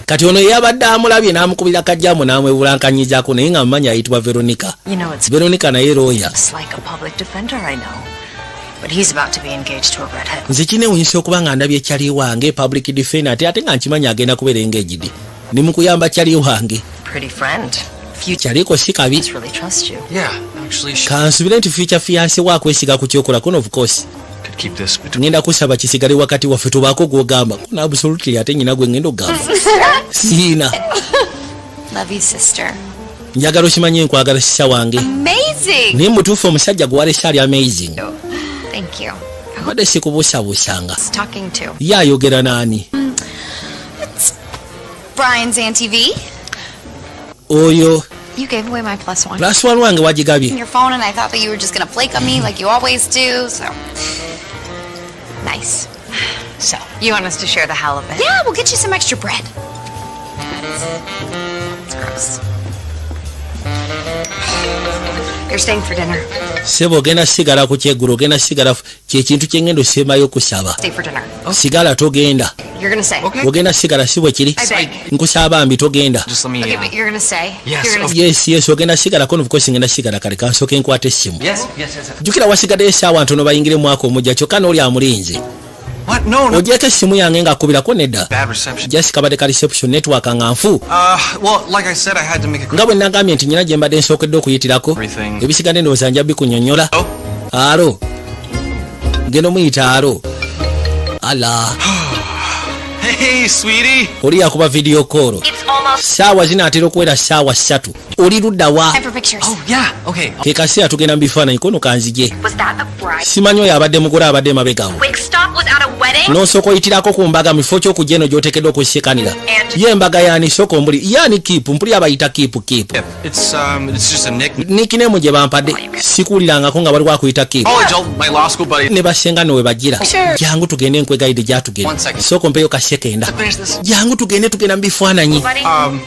Kati ono yabadde amulabye n'amukubira kajjamu n'amwebulankanyizaako naye nga mmanyi ayitibwa Veronica. You know, it's Veronica naye lawyer. like a public defender I know. But he's about to be engaged to a redhead. Nze kineewunyisa okuba nga ndabye kyali wange public defender ate nga nkimanyi agenda kubeera engaged. Ni mu kuyamba kyali wange. Pretty friend. Future Kyaliko si kabi. must really trust you. Yeah, actually, she Kansubire nti future fiancé wa kwesiga ku kyokolako of course. could keep this between. Ngenda kusaba kisigale wakati waffe tubaako gw'ogamba. Kuna absolutely ate nyina gwe ngenda okugamba. Siina. Love you, sister. Njagala okimanyi enkwagala sisa wange. amazing. Naye mutuufu omusajja gwe walesa ali amazing. Thank you. Abadde sikubuusabuusanga. Who's talking to? Ye ayogera n'ani? Brian's Auntie V. Oyo You gave away my +1. plus one wange wagigabye. Your phone, and I thought that you were just gonna flake on me like you always do. So nice. So, you want us to share the halibut? Yeah, we'll get you some extra bread. It's gross. You're staying for dinner. Sebo ogenda sigala ku kyeggulo ogenda sigala kyekintu kyengenda osembayo okusaba. Stay for dinner. Sigala togenda. You're gonna stay. Okay. Ogenda sigala si bwe kiri. I beg. Nkusaba mbi togenda. Just let me. Okay, but you're gonna stay. Yes, You're gonna of- Yes ogenda sigala kono of course ngenda sigala kale kansooke nkwata essimu. Yes. Jjukira wasigadde essaawa ntono bayingire mu mwaka omujja kyokka n'oli amulinze. What? No. Ogyeko essimu yange ng'akubirako nedda. Bad reception. Just kabadde ka reception network nga nfu. Well, like I said, I had to make a. Nga bwe nagambye nti nyina gye mbadde nsookedde okuyitirako. Everything. Ebisigadde ndowooza nja bikunnyonnyola. Oh. Alo. Ngeno muyita alo. Ala. Hey, sweetie. Oli yakuba video call. It's almost Saawa zinaatera okuwera saawa 3. Oli ludda wa? time for pictures. Oh yeah. Okay. Ke kaseera tugenda mu bifaananyi kono kanzije. Was that a bride? Simanyi oyo abadde mugole abadde emabegaawo. Quick stop was at a wedding? N'osooka oyitirako ku mbaga mu kifo ky'okujja eno gy'oteekeddwa okusikanira. Ye embaga yaani sooka ombuli. Yaani kiipu mpuli abayita kiipu. Yep. It's just a nickname. Nickname gye bampadde sikuwulirangako nga bali wakuyita kiipu. College, my law school buddy. Ne basenga we bagira. Sure. Jangu tugende nkwegayide gyatugenda. 1 second. Sooka ompeyo kasekenda. Finish this. Jangu tugenda mu bifaananyi. Buddy? And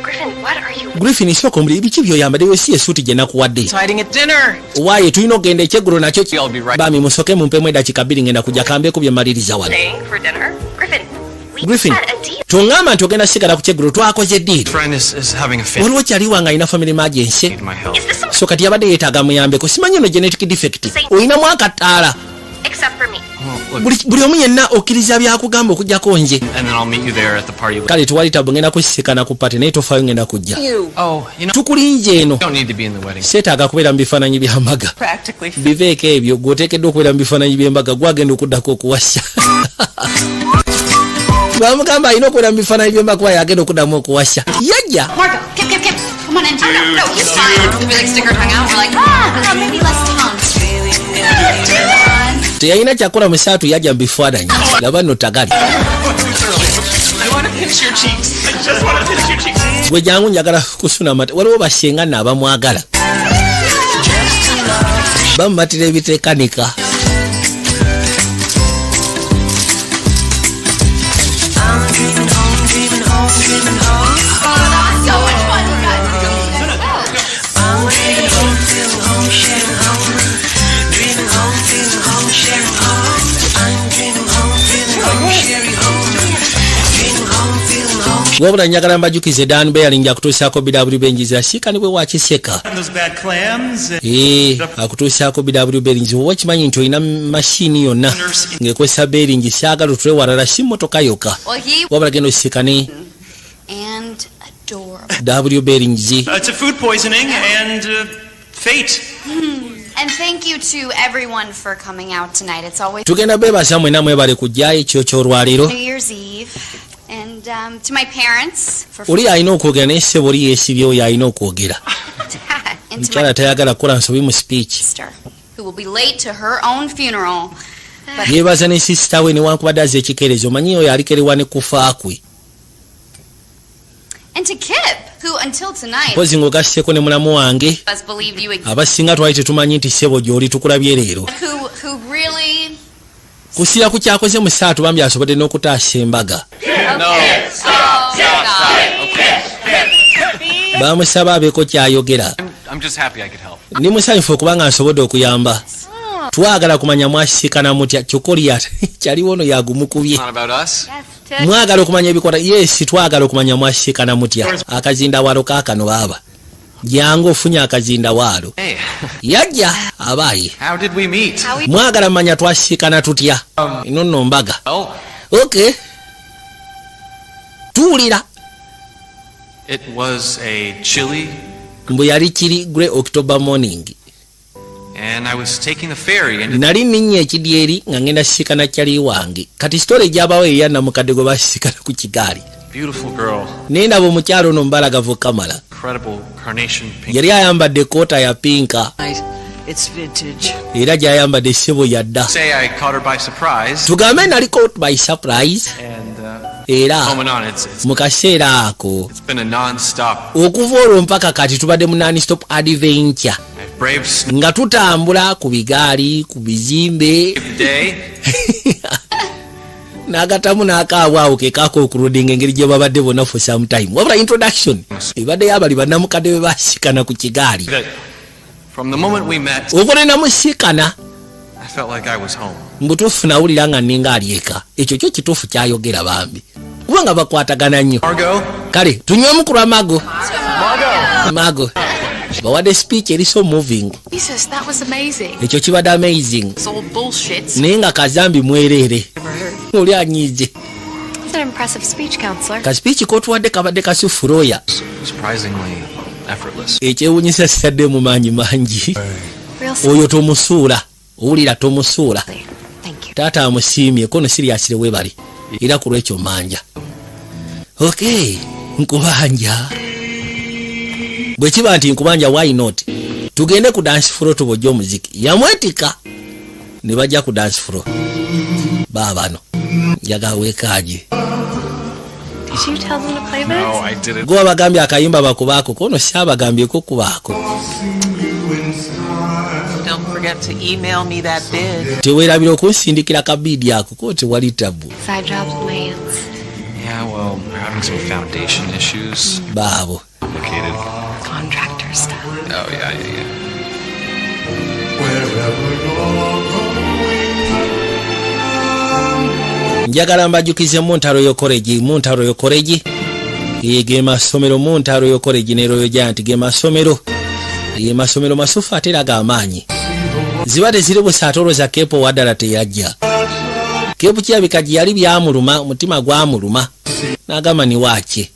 Griffin, what are you? Griffin sooka ombuli biki by'oyambadde si esuuti gye nakuwadde. Hiding at dinner. Waaye tulina okugenda ekyeggulo nakyo. I'll be right. Bami musooke mumpemu eddakiika 2 ngenda kujja kambeeko bye maliriza wano. Staying for dinner? Griffin, we Griffin had a deal. tongamba nti ogenda sigala ku kyeggulo twakoze ddiiri. Friend is having a fit. Waliwo kyali wange alina family emergency. Need my help. Is this some So kati yabadde yeetaaga muyambeko simanyi ono genetic defect. Olinamu akataala. except for me? Well, look, Buli omu yenna okkiriza byakugamba okujjako nje. and then I'll meet you there at the party. Kale tuwali tabu ngenda kusisikana ku pati naye tofaayo ngenda kujja. Oh, you know, Tukulinje eno. you don't need to be in the wedding. Seetaaga kubeera mu bifaananyi by'ambaga. Practically. Biveeko ebyo gw'oteekeddwa okubeera mu bifaananyi by'embaga gwagenda okuddako okuwasa. Bamugamba alina okubeera mu bifaananyi by'embaga kuba yagenda okuddamu okuwasa. Yajja. Marco, Kip. Come on in. No, he's fine. We like stick our tongue out. We're like, No, maybe less tongue. Teyalina kyakola mu saatu yajja mu bifaananyi. Laba nno tagali. I want to pinch your cheeks. I just want to pinch your cheeks. Gwe jangu njagala kusuna mate. Waliwo basenga nno abamwagala. Bamumatira ebiteekanika. Wabula njagala mbajukize Dan Bearing akutuusaako BW Benjiz asiikanibwe wa Kiseka. Those bad clams. Akutuusaako BW Bearing wowe kimanyi nti olina mashini yonna ng'ekozesa bearing saagala otule walala si mmotoka yokka. Well, he Wabula genda osiikane and adorable. W Bearings. It's a food poisoning and fate. And thank you to everyone for coming out tonight. It's always Tugenda beebaza mwenna mwebale kujja ekyo ky'olwaliro. New Year's Eve. And to my parents for Oli alina okwogera naye ssebo oli yeesibye oyo alina okwogera. Dad, and to Mukyala my tayagala kukola nsobi mu speech. sister, who will be late to her own funeral. But Yeebaza ne sisita we newankubadde aza ekikerezo omanyi oyo alikerewa ne kufa kwe. and to Kip, who until tonight pozi ng'ogasseko ne mulamu wange has believed you existed, abasinga twali tetumanyi nti ssebo gy'oli tukulabye leero who really... kusiira ku kyakoze mu ssaatu bambi asobodde n'okutaasa embaga bamusaba abeeko kyayogera I'm just happy I could help. ndi musanyufu okuba nga nsobodde okuyamba twagala kumanya mwasisikana mutya kyokoliya kyaliwo ono yagumukubye It's not about us. mwagala okumanya ebikola yes twagala okumanya mwasisikana mutya akazindawaalo kaakano baaba jangu ofunye akazindawaalo Hey, yajja abaayi how did we meet? mwagala manya twasisikana tutya ino nno mbaga Oh, okay tuwulira it was a chilly, mbu yali kiri gre October morning and I was taking the ferry and nali ninnya ekidyeri nga ngenda sisikana kyali wange kati sitole egyabawo eyanna mukadde gwe basisikana ku kigaali beautiful girl, nendaba omukyalo ono mubalagavu kamala incredible carnation pink. yali ayambadde koota ya pinka It's vintage. era gyayambadde ssebo yadda Say I caught her by surprise, tugambe nali caught by surprise and era moment on, it's mu kaseera ako been a non-stop. okuva olwo mpaka kati tubadde mu non-stop adventure I've braved snow nga tutambula ku bigaali ku bizimbe every day. n'agatamu n'akaabwawo ke kakokurudinga engeri gye babadde bonna for some time wabula introduction ebadde yabali bannamukadde be basikana ku kigaali That from the moment we met, okola namusikana I felt like I was home. mbutuufu nawulira nga nninga ali eka ekyo kyo kituufu kyayogera bambi kuba nga bakwatagana nnyo Margot, kale tunywemu ku lwa mago bawadde speech eri so moving Jesus, that was amazing. ekyo kibadde amazing It's all bullshit. naye nga kazambi mwereere oli anyize It's an impressive speech, counselor. ka speech kotuwadde kabadde kasufuroya surprisingly effortless. ekyewunyisa sitadde mu maanyi mangi Real oyo tomusuula owulira tomusuula Thank you. taata amusiimye kono siriyasire webali era ku lwekyo manja okay nkubanja bwe kiba nti nkubanja why not tugende ku dance floor tubojja omuziki yamwetika ne bajja ku dance floor baabano njagala weekaaje Did you tell them to play this? No, I didn't. gwe wabagambye akayimba bakubaako kono saabagambyeko kubaako Don't forget to email me that bid. teweerabira okunsindikira kabiidi ako ko tewali tabu Side jobs with my aunts. Yeah, well, we're having some foundation issues. baabo Complicated. Contractor stuff. Oh, yeah. njagala mbajjukize Montaro College ge masomero Montaro College ne Royal Giant ge masomero masufu ate era g'amaanyi zibadde ziri busaatolo za kepo waddala teyajja kepu kirabika gye yali byamuluma mutima gwamuluma n'agamba ni waakye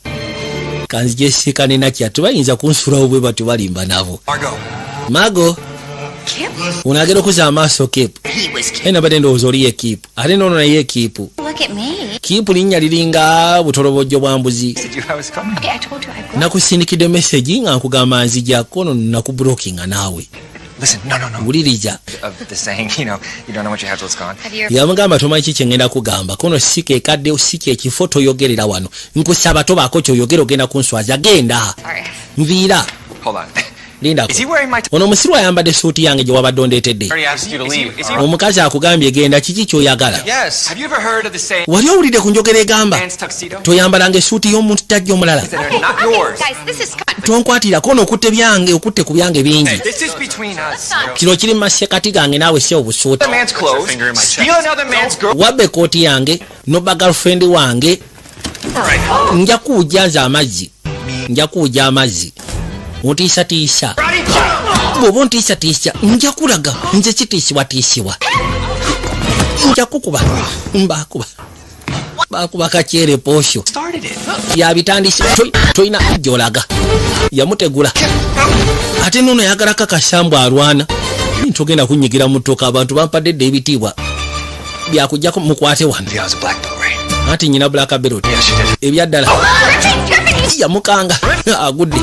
kanzije siikane nakya tebayinza kunsulawo bwe batyo balimba nabo mago unagera okuza amaaso kepu ena badde ndowooza oli yekipu ate noono naye ekipu Look at me. kipu linnya liringa butolobojjo bwa mbuzi Did you I was coming? Okay, I told you I brought. nakusindikidde message nga nkugamba nzijjako no nakubulookinga naawe Listen, no. wuliriza Of the saying, you don't know what you have till it's gone. Have you ever yamugamba tomanyi ki kyengenda kugamba kono sika ekadde sika ekifo toyogerera wano nkusaba tobaako kyoyogera ogenda kunswaza genda Sorry. nviira Hold on. lindako Is he wearing my ono omusirwa ayambadde suuti yange gye wabadde ondeetedde already asked you to leave. Is he? omukazi akugambye genda kiki kyoyagala Yes. Have you ever heard of the saying, wali owulidde ku njogera egamba man's tuxedo? toyambalanga essuuti y'omuntu tajja omulala That are not yours. Guys, this is fun. tonkwatirako ono okutte byange okutte ku byange bingi This is between us. kino kiri mu masekati gange naawe se obusuuti Another man's clothes. Finger in my chest. Steal another man's girl. wabba ekooti yange nobba girlfriend wange nja kuwujja amazzi ontiisatiisa bw'oba ontiisatiisa nja kulaga nze kitiisibwatiisibwa nja kukuba bakuba kakyere poosho Started it. yabitandise toyina gyolaga yamutegula ate noono yagala kakasambu alwana ntogenda kunyigira mu ttooka abantu bampadde dde ebitiibwa byakujjako mukwate wano Yeah, I was a black belt, right? anti nyina black belt Yeah, she did. ebyaddala yamukanga agudde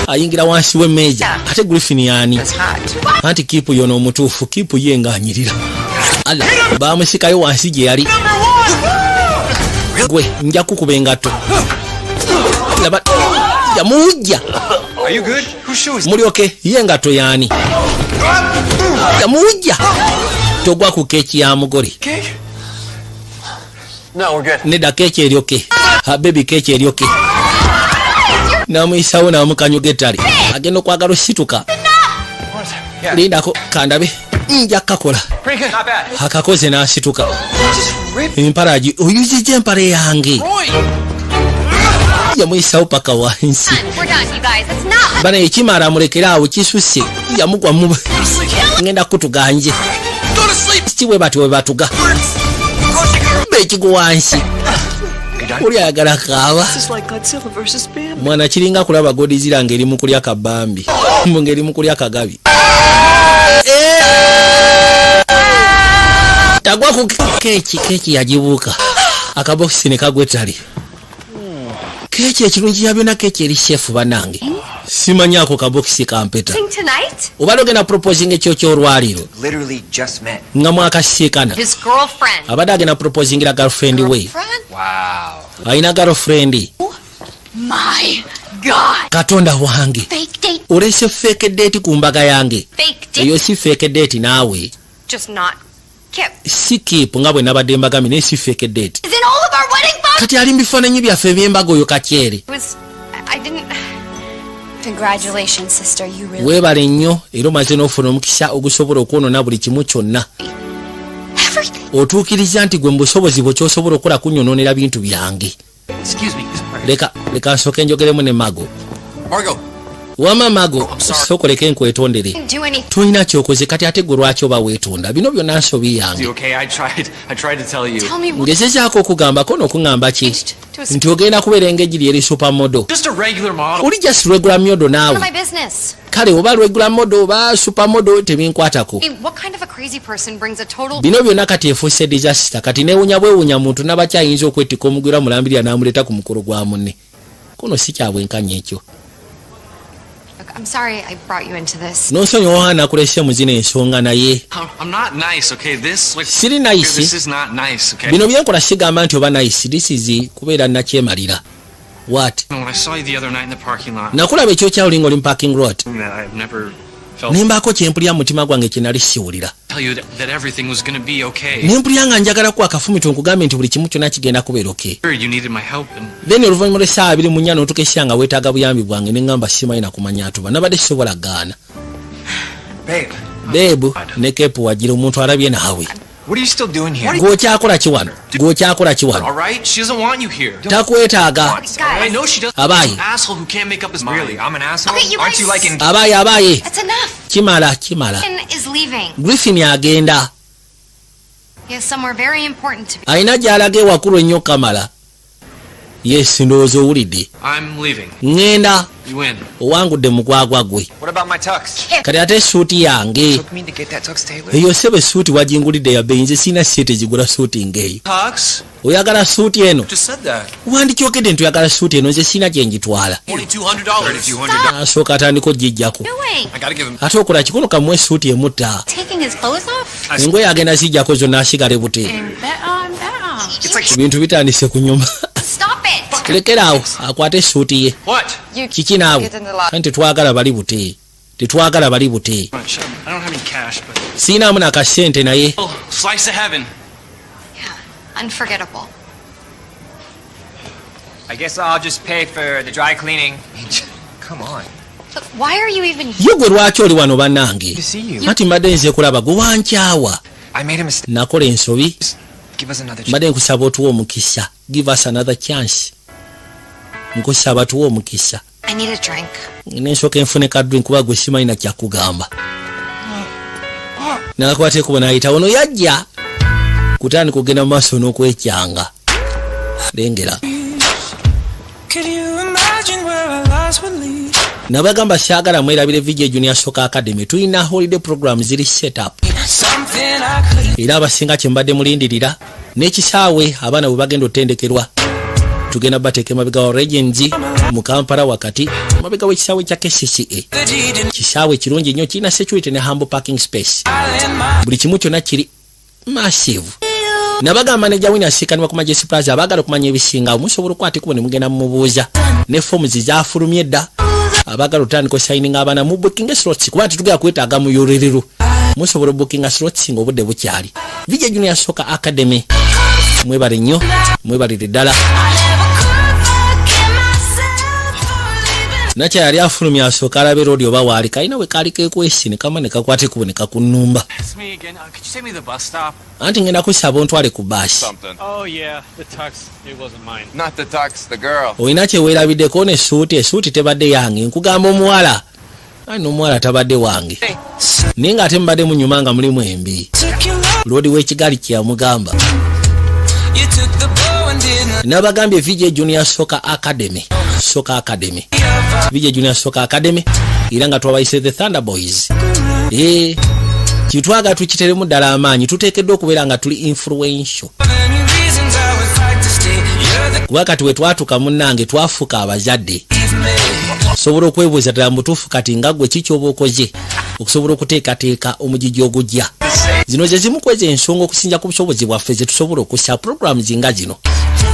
ayingira wansi w'emmeeza ate Griffin yani anti kiipu yono omutuufu kiipu ye ng'anyirira ala bamusikayo wansi gye yali gwe nja kukuba engatto laba Yamuja. Are you good? Whose shoe is Mulioke yenga toyani. Yamuja. Togwa ku keki ya mugori. cake? No, we're good. Neda keki eryoke. Ha baby keki eryoke. Namuisawo namukanyugetali. Agenda kwagala situka. Yeah. Lindako kandabe. Nja kakola. Pretty good. Not bad. Akakoze nasituka. Just rip. Emparaji oyuzije empare yange. Roy! Yamuisawo paka wansi. We're done, you guys. It's not. Bana ekimara mulekera awo kisuse. Yamugwa mu. Ngenda kutuganje. Go to sleep! Kiwe batu we batuga. Bekigo wansi. Uli ayagala kawa. This is like Godzilla versus Bambi. Mwana kiringa kulaba Godzilla ngeri mu kulya kabambi. Ngeri mu kulya kagabi. Tagwa ku keki yajibuka. Akaboksi ne kagwetali. Keki ekirungi yabyona keki eri chef banange. Simanya ako kaboksi kampeta. Sing tonight? Obaloge na proposing ekyo lwaliro. Literally just met. Nga mwakasikana. His girlfriend. Abadage na proposing la girlfriend we. Girlfriend? Wow. Aina girlfriend. My God. Katonda wange. Fake date. Olese fake date kumbaga yange. Fake date. Eyo si fake date nawe. Just not Kip. Si Kip nga bwe nabadde mbagami ne si fake date. Is in all of our wedding photos. Kati ali mbifaananyi byaffe by'embaga oyo kakyere. I didn't. Congratulations, sister. You really. Weebale nnyo era omaze n'ofuna omukisa ogusobola okwonoona buli kimu kyonna. Everything. Otuukiriza nti gwe mu busobozi bwe ky'osobola okukola kunnyonoonera bintu byange. Excuse me. Leka nsooke njogeremu ne Mago. Margot. Wama Mago, sokoleke nkwetondere. Didn't do anything. Toyina kyokoze kati ate gwe lwaki oba weetonda. Bino byonna nsobi yange. Okay, I tried to tell you. Tell me what. Ngezezaako okugambako n'okuŋŋamba ki? To a Nti ogenda kubeera engeri eri supermodel. Just a regular model. Oli just regular model None of naawe. my business. Kale oba regular model oba supermodel tebinkwatako. I mean, what kind of a crazy person brings a total. Bino byonna kati efuuse disaster. Kati neewunya bwewunya muntu n'abakyayinza okwetika omugwira mulambirira n'amuleeta ku mukolo gwa munne. Kuno si kya bwenkanya ekyo. Look, I'm sorry I brought you into this. N'onsonyiwa nakulese mu zino ensonga naye. I'm not nice, okay? This Siri nice. This is not nice, okay? Bino byenkola sigamba nti oba nice. This is kubeera nakyemalira. What? When I saw you the other night in the parking lot, Nakulaba ekyokyalulinga oli mu parking lot. that I've never felt. Nembaako kyempulira mu mutima gwange kye nali siwulira. Tell you that everything was gonna be okay. Nempulira nga njagala ku akafumito nkugambe nti buli kimu kyonna kigenda kubeera okay. You needed my help, and Then oluvannyuma lw'essaawa 24 n'otukesya nga weetaaga buyambi bwange ne ngamba simalina kumanya atuba. Nabadde sisobola gaana. Babe, ne Kepu wagira omuntu alabye naawe. what are you still doing here? Gw'okyakola ki wano? Gw'okyakola ki wano? all right, she doesn't want you here. Takwetaaga. I know she doesn't. Abayi. An asshole who can't make up his mind. Really? I'm an asshole? Okay, you Aren't you guys- like in... Abaayi. That's enough. Kimala. Griffin is leaving. Griffin agenda. He has somewhere very important to be. Alina gy'alaga ewakulu ennyo Kamala. Yes, ndowooza owulidde. I'm leaving. Ngenda You win. owangudde mugwagwa gwe. What about my tux? Kati ate suuti yange. Took me to get that tux tailored. Eyo sebe suuti wagingulidde ya bei. Nze sina sente zigula suuti ng'eyo. Tux? Oyagala suuti eno? Just said that. Wandikyogedde nti oyagala suuti eno nze sina gye njitwala. $2,200. $200. Asooka atandika ogijjako. Doing? I gotta give him. Ate okola kikono kamuwe suuti emutta. Taking his clothes off? Engoye agenda zijjako zonna asigale bute. It's like... Ebintu bitandise kunyuma. Stop it! Lekeraawo akwate suuti ye. What? Kiki naawe? Kati tetwagala bali bute. Tetwagala bali bute. All right, shut up. I don't have any cash, but Siinaamu nakasente naye. oh, slice of heaven. Yeah, unforgettable. I guess I'll just pay for the dry cleaning. Come on. Look, why are you even here? Ye gwe lwaki oli wano bannange? To see you. Kati mbadde nze kulaba gwe wankyawa. I made a mistake. Nakola ensobi. Give us another chance. Mbadde nkusaba otuwa omukisa. Give us another chance. Nkusaba tuwa omukisa. I need a drink. Nensooka enfune ka drink kuba gwe simanyi na kyakugamba. Nakakwate kuba nayita ono yajja. Kutandika kugenda mu maaso n'okwekyanga. Lengera. Nabagamba saagala mwerabire VJ Junior Soccer Academy. Tulina holiday program ziri set up. Era abasinga kye mbadde mulindirira. N'ekisaawe abaana bwe bagenda otendekerwa. Tugenda bateeka emabega wa Regions mu Kampala wakati. Emabega w'ekisaawe kya KCCA. Kisaawe kirungi nnyo kirina security ne humble parking space. Buli kimu kyonna kiri massive. nabaga manager wina asikanwa ku Majesty Plaza abagala okumanya ebisinga musobola okwati kubone mugenda mumubuuza ne forms zafulumye dda abagala otandika signing abana mu booking slots kuba tutugera kwetaaga mu yorerero musobola booking slots nga obudde bukyali VJ Junior Soccer Academy mwebale nnyo mwebalire ddala nacha yali afulumya asooka alabe road oba waali kalina we kaali kekwesini kama ne kakwate kuboneka ku nnumba anti ngenda kusaba ontwale ku basi olina kyeweerabiddeko ne esuuti tebadde yange nkugamba omuwala ani n'omuwala tabadde wange naye ng'ate mubadde munyuma nga mulimu embi loodi w'ekigali kyeyamugamba nabagambye VJ Junior Soccer Academy VJ Junior Soccer Academy era nga twabayise the Thunder Boys kitwaga tukiteremu ddala amaanyi tuteekeddwa okubeera nga tuli influential kuba kati we twatuka munnange twafuka abazadde sobola okwebuuza ddala mutuufu kati nga ggwe kiki oba okoze okusobola okuteekateeka omugigi ogujja zino ze zimu kweza ensonga okusinja ku busobozi bwaffe ze tusobola okussa programs nga zino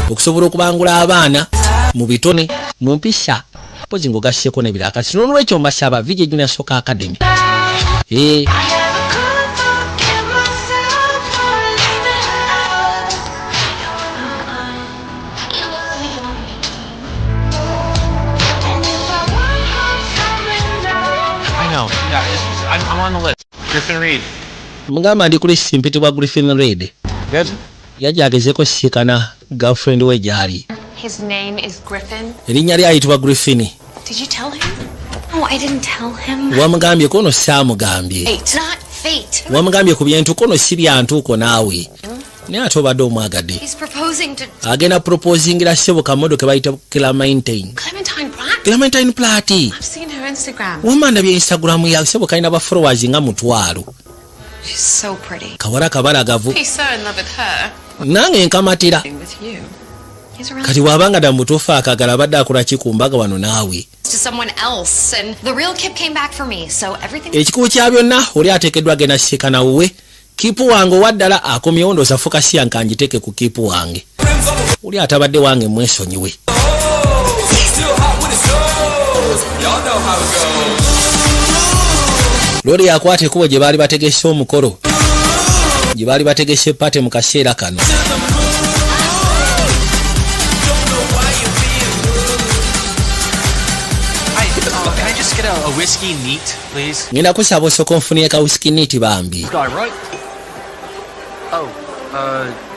okusobola okubangula abaana mu bitone mu mpisa pozi ng'ogasseko n'ebirala kati n'olwekyo mbasaba VJ Junior Soccer Academy I'm on the list. Griffin Reed. mugamba ndi kuli simpitibwa Griffin Reed. Good. Yajagezeko sikana girlfriend we gyali. His name is Griffin. Erinnya lye ayitibwa Griffin. Did you tell him? No, I didn't tell him. Wamugambye kono saamugambye. Fate. Not fate. Wamugambye ku bintu kono si byantuuko naawe. Naye ate obadde omwagadde. He's proposing to Agenda proposingira ssebo kamodo ke bayita Clementine. Clementine Pratt? Clementine Platt. I've seen her Instagram. Wamanda bya Instagram ya ssebo kalina ba followers nga mutwalo. She's so pretty. Kawala kabalagavu. He's so in love with her. Nange nkamatira. With you. He's around Kati wabanga da mutuufu akagala badde akola kikumbaga wano naawe. to someone else, and the real Kip came back for me, so everything. Ekikubu kya byonna oli ateekeddwa agenda sikana wuwe. Kipu wange waddala akomyewo ndooza fokasi yange anjiteeke ku kipu wange. Oli atabadde wange mwesonyiwe. Lori yakwata ekkubo gye baali bategese omukolo. Gye baali bategese pate mu kaseera kano. Can I just get a whiskey neat, please? Ngenda kusaba osooka onfunire ka whisky neat bambi. Guy, right? Oh,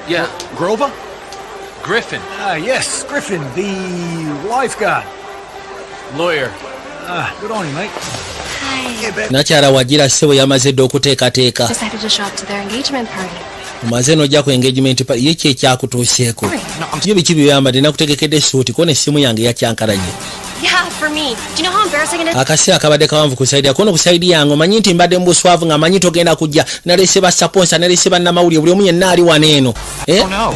yeah. Grover? Griffin. Yes, Griffin, the lifeguard. Lawyer. Good on you, mate. Nakyala wagira ssebo yamaze dde okuteekateeka. Decided to show up to their engagement party. Omaze n'ojja ku engagement party ye kye ekyakutuuseeko. Byo biki byambadde nakutegekedde suuti ko n'essimu yange yakyankalanye. Yeah, for me. Do you know how embarrassing it is? Akaseera kabadde kawanvu ku saidi yakono ku saidi yange omanyi nti mbadde mbuswavu nga manyi togenda kujja nalese ba saponsa nalese bannamawulire buli omu yenna ali wano eno. Oh no.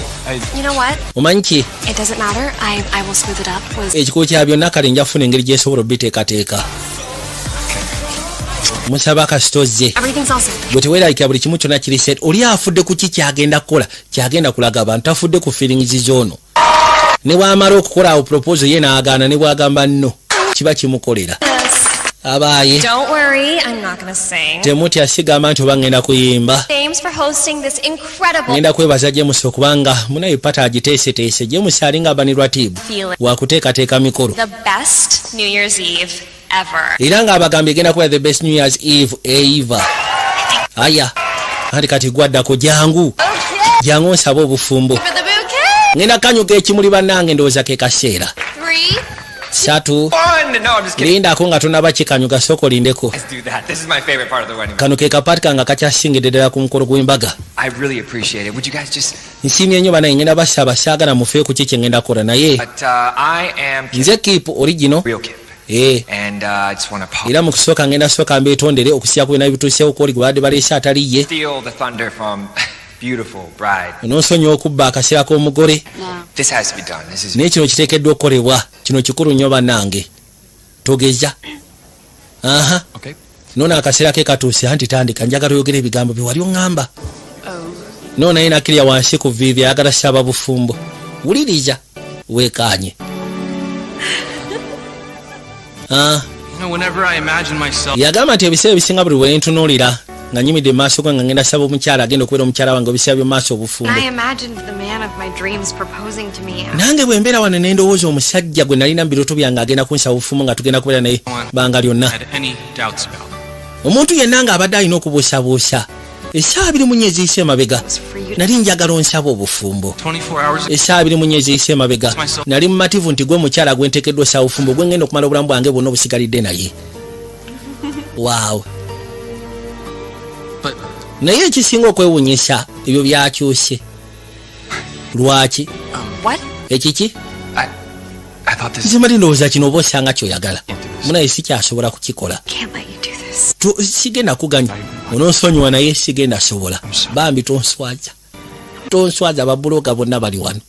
You know what? Omanyi ki It doesn't matter. I will smooth it up. ekikubo kya byonna kale nja kufuna engeri gyesobola obiteekateeka. Musaba kasitoze Everything's awesome. gwe teweerayikira buli kimu kyonna kiri set oli afudde ku ki kyagenda kukola kyagenda kulaga abantu tafudde ku feelings z'ono ne bw'amala okukola awo proposal ye n'agaana ne bw'agamba nno kiba kimukolera abaaye Don't worry, I'm not gonna sing. temutya sigamba nti oba ngenda kuyimba James for hosting this incredible ngenda kwebaza James okubanga munaye pata agiteeseteese James alinga abanirwa tiibu feeling. wakuteekateeka mikolo The best New Year's Eve ever. era ng'abagambye egenda kuba the best New Year's Eve eva aya anti kati gwaddako jangu jangu nsaba obufumbo For the bouquet. ngenda kanyuka ekimuli bannange ndowooza ke kaseera 3. 3 Fun! No, I'm just kidding. lindako nga tonaba kikanyuka sooka olindeko Let's do that. This is my favorite part of the wedding. kano ke kapaati kange akakyasingidde ddala ku mukolo gw'embaga I really appreciate it. Would you guys just... nsiimye nnyo banaye ngenda basaba saagala mufeeyo ku ki kye ngenda kukola naye But I am Kip, nze Kip original real Kip. And I just want to era mu kusooka ngenda sooka mbeetondere okusiya ku bina bituuseewo kwoli gwe badde baleese atali ye steal the thunder from beautiful bride. n'onsonyiwa okubba akaseera k'omugole This has to be done. This is... naye kino kiteekeddwa okukolebwa kino kikulu nnyo bannange togeza aha Okay. noona akaseera ke katuuse anti tandika njagala oyogera ebigambo bye wali oŋŋamba nona ina kiriya wansi ku vivi ayagala saba bufumbo wuliriza weekanye. Whenever I imagine myself. Yagamba nti ebiseera bisinga buli lwe ntunuulira nga nyimidde maaso ga nga ngenda saba omukyala agenda okubeera omukyala wange obiseera by'omaaso obufumbo. I imagined the man of my dreams proposing to me. Nange bwe mbeera wano ne ndowooza omusajja gwe nalina mu birooto byange agenda kunsaba obufumbo nga tugenda kubeera naye banga lyonna. Omuntu yenna ng'abadde alina okubuusabuusa essaawa 24 eziyise emabega nali njagala onsaba obufumbo. Essaawa 24 eziyise emabega nali mumativu nti gwe mukyala gwe nteekeddwa osaba obufumbo gwe ngenda okumala obulamu bwange bwonna obusigalidde naye. Waawo. Naye ekisinga okwewuunyisa ebyo byakyuse. Lwaki? Ekiki? Nzimali ndowooza kino oba osanga kyoyagala munaye sikyasobola kukikola. Sigenda kuganya ononsonyiwa naye sigenda sobola. Bambi tonswaza ababuloga bonna bali wano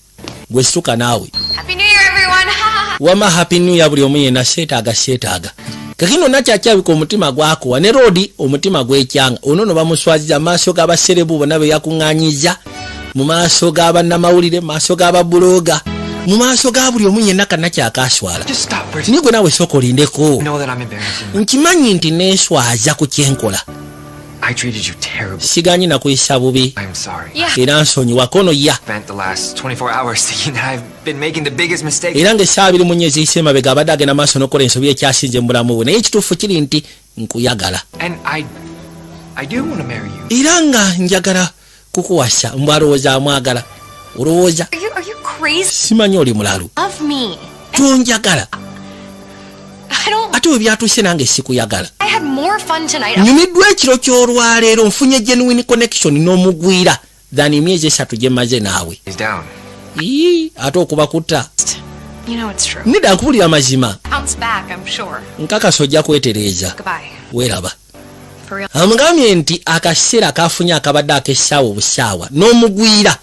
gwe situka naawe. Happy New Year, everyone. Wama happy new year buli omu yenna seetaaga. Kakino nakyakyabika omutima gwakuwa ne roodi omutima gwekyanga onono bamuswaziza maaso g'abaserebu bonna be yakuŋŋaanyiza mu maaso g'abannamawulire mu maaso g'ababuloga mu maaso ga buli omu yenna kannakyakaswala. Niye gwe naawe sooka olindeko nkimanyi nti neeswaza ku kyenkola. Siganyi nakuyisa bubi era nsonyiwa kono ya era ng'essaawa 24 eziyise emabega abadde agenda maaso n'okola ensobi ekyasinze mu bulamu bwe naye ekituufu kiri nti nkuyagala era nga njagala kukuwasa mbw alowooza amwagala olowooza simanyi oli mulalu tonjagala ate we byatuuse nange sikuyagala. Nyumiddwa ekiro ky'olwaleero nfunye genuine connection n'omugwira than emyezi 3 gye mmaze naawe. Ate okuba kutta nida nkubulira amazima nkakasa ojja kwetereeza weeraba. Amugambye nti akaseera kafunye akabadde ak'essaawa obusaawa n'omugwira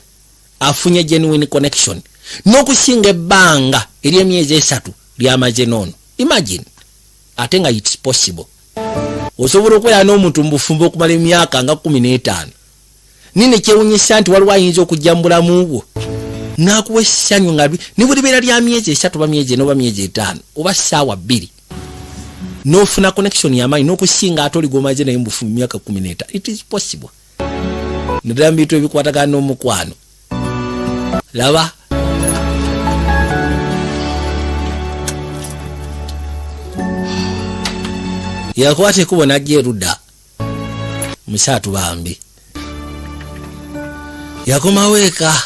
afunye genuine connection n'okusinga ebbanga ery'emyezi 3 lyamaze noono. Imagine ate nga it's possible osobola okubeera n'omuntu mu bufumbo okumala emyaka nga 15 nine kyewunyisa nti waliwo ayinza okujja mu bulamu bwo n'akuwa essanyu nga ne bwe libeera lya myezi 3 oba myezi 4 oba myezi 5 oba ssaawa 2 n'ofuna connection y'amaanyi n'okusinga ate oli gwomaze naye mu bufumbo myaka 15. It is possible. Naddala mu bintu ebikwatagana n'omukwano laba yakwate kubo najja erudda musaatu bambi yakomawo eka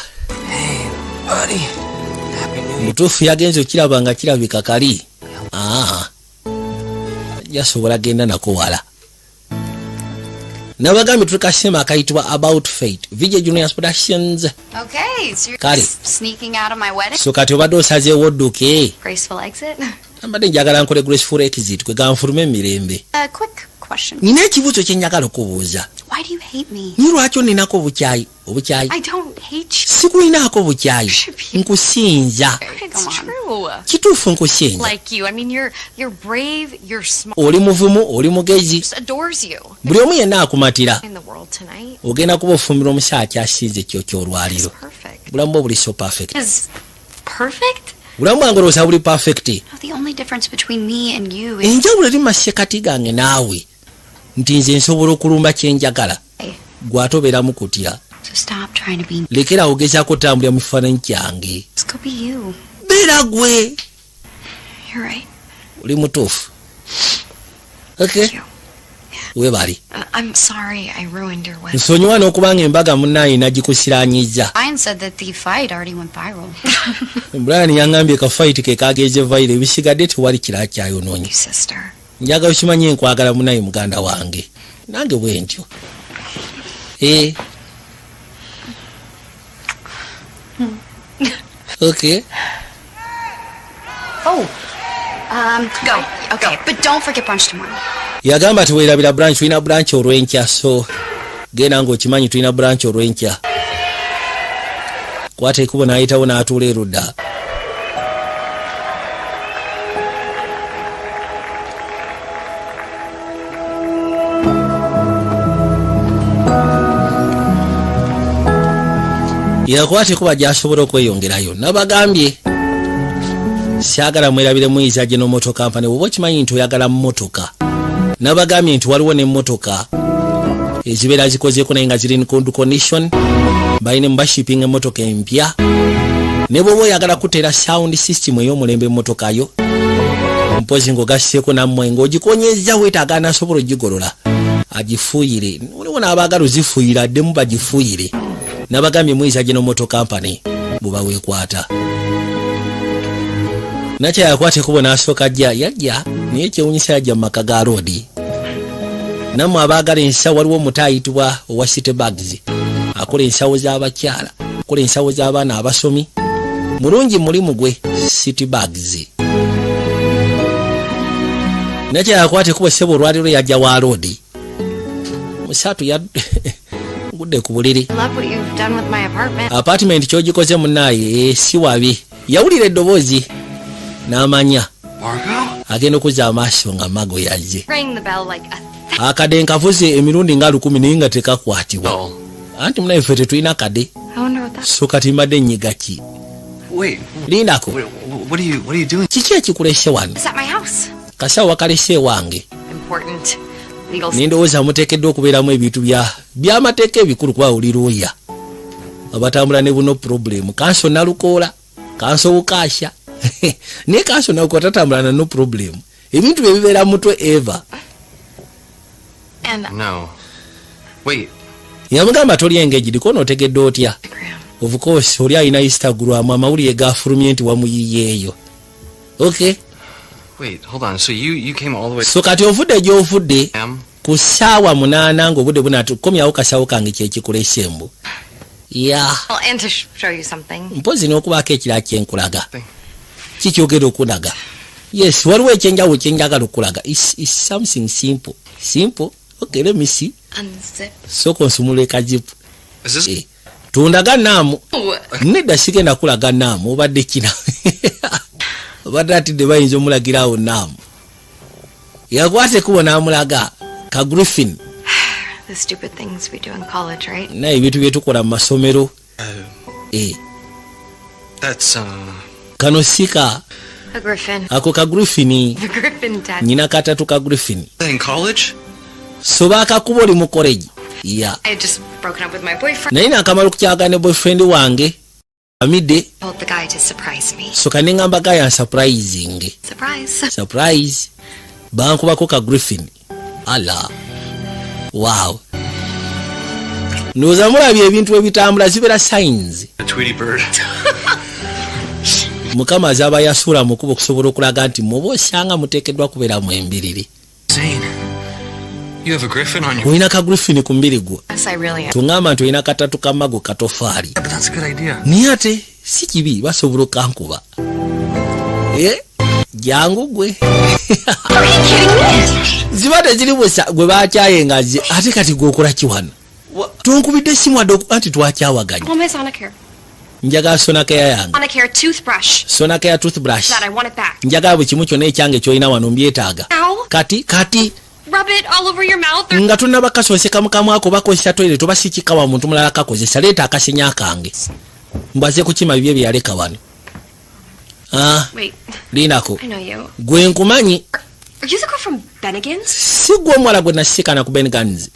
mutuufu yagenze okiraba nga kirabika kali yasobola genda nako wala. Nabagambye tukasema akayitibwa About Fate Vijay Juniors Productions. Okay, so you're Kali. sneaking out of my wedding. So kati obadde osazeewo odduke. Graceful exit. Mbadde njagala nkole graceful exit kwe ganfulume emirembe. Quick question. Nina ekibuuzo kye njagala okubuuza. Why do you hate me? Ni lwaki oninako obukyayi? Obukyayi? I don't hate you. Sikulinaako obukyayi. Nkusinza. It's true. Kituufu nkusinza. Like you. I mean, you're brave, you're smart. Oli muvumu, oli mugezi. Just adores you. Buli omu yenna akumatira. In the world tonight. Ogenda kuba ofumbira omusawo akyasinze kyo kyolwaliro. Perfect. Bulamu bwo buli so perfect. Is perfect? Bulamu bwange olowooza buli perfect. No, the only difference between me and you is Enjawulo eri mu masekkati gange naawe nti nze nsobola okulumba kyenjagala gwe ate obeeramu kutya. so stop trying to be. Lekera ogezaako otambulira mu kifaananyi kyange. Just go be you. Beera gwe. You're right. Oli mutuufu. Okay. Weebali. I'm sorry I ruined your wedding. Nsonyiwa n'okubanga embaga munnaayi nagikusiraanyiza. Ryan said that the fight already went viral. Brian yangambye kafayiti ke kagenze vaire ebisigadde tewali kirala kyayonoonye. Sister. Njagala okimanyi nkwagala munnaayi muganda wange. Nange bwe ntyo. Okay. Oh. Go. Okay, but don't forget brunch tomorrow. Yagamba teweerabira branch tulina branch olw'enkya so genda ng'okimanyi tulina branch olw'enkya. Kwata ekubo n'ayitawo n'atuula erudda. yakwate kuba gyasobola okweyongerayo. Nabagambye syagala mwerabire Muiza General Motor Company bwoba okimanyi nti oyagala mmotoka. Nabagambye nti waliwo n'emmotoka ezibeera zikozeeko naye nga ziri in good condition, balina mbashipping emmotoka empya. Ne bwoba oyagala kuteera sound system ey'omulembe emmotoka yo, mpozi ng'ogasseeko nammwe ng'ogikonyezza weetaaga nasobola ogigolola agifuuyire. Waliwo n'abaagala ozifuuyira addemu bagifuuyire. Nabagambye Muiza General Motor Company buba weekwata. Nakya yakwate kubo n'asooka yajja naye kyewunyisa yajja mu maka ga roodi. Nammwe abaagala ensawo waliwo omuti ayitibwa owa City Bags akola ensawo z'abakyala, akola ensawo z'abaana abasomi. Mulungi mulimu gwe City Bags. Nakya yakwate kubo ssebo olwaliro yajja wa roodi. Musatu ya gudde ku buliri. Apartment kyogikoze munnaye si wabi. Yawulira eddoboozi n'amanya agenda okuzza amaaso nga mago yazze. Akade nkavuze emirundi nga 10 naye nga tekakwatibwa. Anti munaye ffe tetulina kade. So kati mbadde nnyiga ki? Lindako. Kiki ekikulese wano? Kasawo wakalese wange. Nindowooza muteekeddwa okubeeramu ebintu by'amateeka ebikulu kuba oli looya abatambula ne buno problem. Kanso nalukoola, kanso bukaasha. Ne kanso nako tatambula na no problem. Ebintu bye bibeera mutwe Eva. No. Wait. Yamugamba toli engaged ko notegedde otya. Of course oli alina Instagram amawulire gafulumye nti wamuyiyeeyo. Okay. Wait, hold on. So you came all the way. So kati ovudde gy'ovudde ku ssaawa 8 ng'obudde bunatukomyawo kasawo kange kyekikulese mbu. Yeah. Well, and to show you something. Mpozi n'okubaako ekirala kyenkulaga. Kikyogera okulaga. Yes, waliwo ekyenjawulo kyenjagala okulaga. It's something simple. Simple. Okay, let me see. Unzip. So konsumule kajipu. Is this? Tundaga naamu. Nedda sigenda kulaga naamu obadde kina. Obadde atidde bayinza omulagirawo naamu. Yakwate kubo n'amulaga ka Griffin. The stupid things we do in college, right? Naye ebintu bye tukola mu masomero. That's Kano sika. A Griffin. Ako ka Griffin. The Griffin dad. Nyina katatu ka Griffin. in college? So bakakuba oli mu college. Yeah. I had just broken up with my boyfriend. Naye nakamala okukyagana ne boyfriend wange. Amide. Told the guy to surprise me. So kanengamba gaya surprising. Surprise. Surprise. Bankubako ka Griffin. Ala. Wow. Noza mulabye ebintu ebitambula zibeera signs. A Tweety bird. Mukama azaba yasula mukubo okusobola okulaga nti mubo osanga muteekeddwa kubeera mu embiriri. You have a Griffin on your... Olina ka Griffin ku mbiri gwo. Yes, I really am. Tungamba nti olina katatu kamago katofaali. Yeah, but that's a good idea. Naye ate si kibi basobola okankuba. Jangu gwe. Are you kidding me? Zibadde ziri busa gwe baakyayengaze ate kati gwokola ki wano? Tonkubidde essimu adde anti twakyawaganya. Oh, my Sonicare. Njagala Sonicare yange. Sonicare toothbrush. Sonicare toothbrush. That I want it back. Njagala bwe kimu kyonna ekyange kyolina wano mbyetaaga. Ow. Kati. Rub it all over your mouth. Or... Nga tonna bakasooseka mukamu ako bakozesa toilet oba sikikawa muntu mulala kakozesa leeta akasenya kange. Mbwaze kukima bibye byaleka wano. Wait. Linako. I know you. Gwe nkumanyi. Are you the girl from Bennigan's? Si gwe omuwala gwe nasikana ku Bennigan's.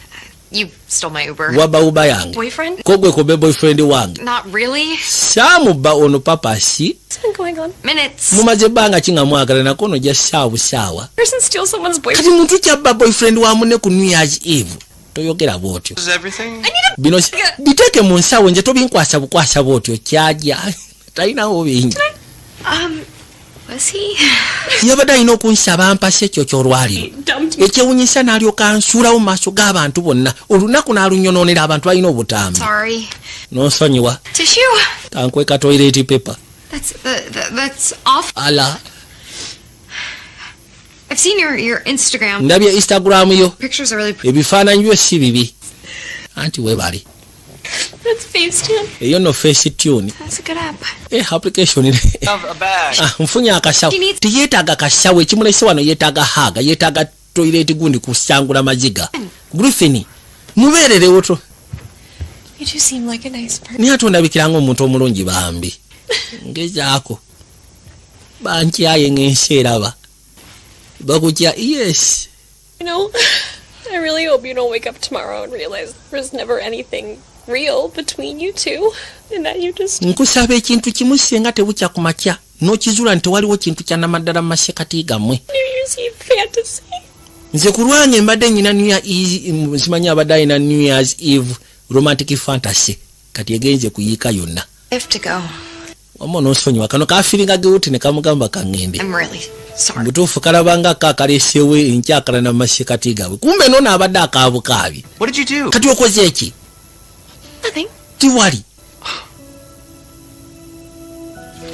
You stole my Uber. Wabba Uber yange. Boyfriend? Ko gwe kobe boyfriend wange. Not really. Samubba ono papasi. What's been going on? Minutes. Mumaze ebbanga ki nga mwagala nako no just saawa. Person steals someone's boyfriend. Kati muntu kyabba boyfriend wa munne ku New Year's Eve. Toyogera bwotyo. Is everything? Bino biteeke mu nsawo nje tobinkwasa bukwasa bwotyo kyajja. Talinawo bingi. Was he? Yabadde alina okunsaba mpase ekyo ky'olwaliro. Ekyewunyisa n'alyoka nsuulawo mu maaso g'abantu bonna. Olunaku n'alunyonoonera abantu balina obutambi. Sorry. N'onsonyiwa. Tissue? Kankweka toilet paper. That's off. Ala. I've seen your Instagram. Ndabye Instagram yo. Pictures are really pretty. Ebifaananyi byo si bibi. Anti weebali. That's FaceTune. Eyo no FaceTune. That's a good app. Application. Have a bag. Mfunya akasawo. Tiyeetaaga kasawo ekimulese wano yeetaaga haga yeetaaga toilet gundi kusangula maziga. Griffin. Mubeererewo to. You do seem like a nice person. Ni atondabikira ng'omuntu omulungi bambi. Ngezaako. Bankyaye ng'ensi eraba. Bakutya, yes. You know, I really hope you don't wake up tomorrow and realize there's never anything real between you two and that you just... Nkusaba ekintu kimu singa tebukya ku makya n'okizula nti waliwo kintu kya namaddala mu masekati gammwe. New Year's Eve fantasy. Nze ku lwange mbadde nnyina nsimanyi abadde alina New Year's Eve romantic fantasy kati egenze kuyiika yonna. I have to go. Wamma n'osonyiwa kano kafiringa gewuti ne kamugamba kaŋŋende. I'm really sorry. Butuufu kalabanga kakaleesewo enkyakala mu masekati gaabwe kumbe noono abadde akaabukaabi. What did you do? Kati okoze eki? Nothing. Tiwali.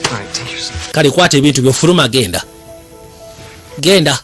Alright, take yourself. Kale kwata ebintu byofuluma genda. Genda.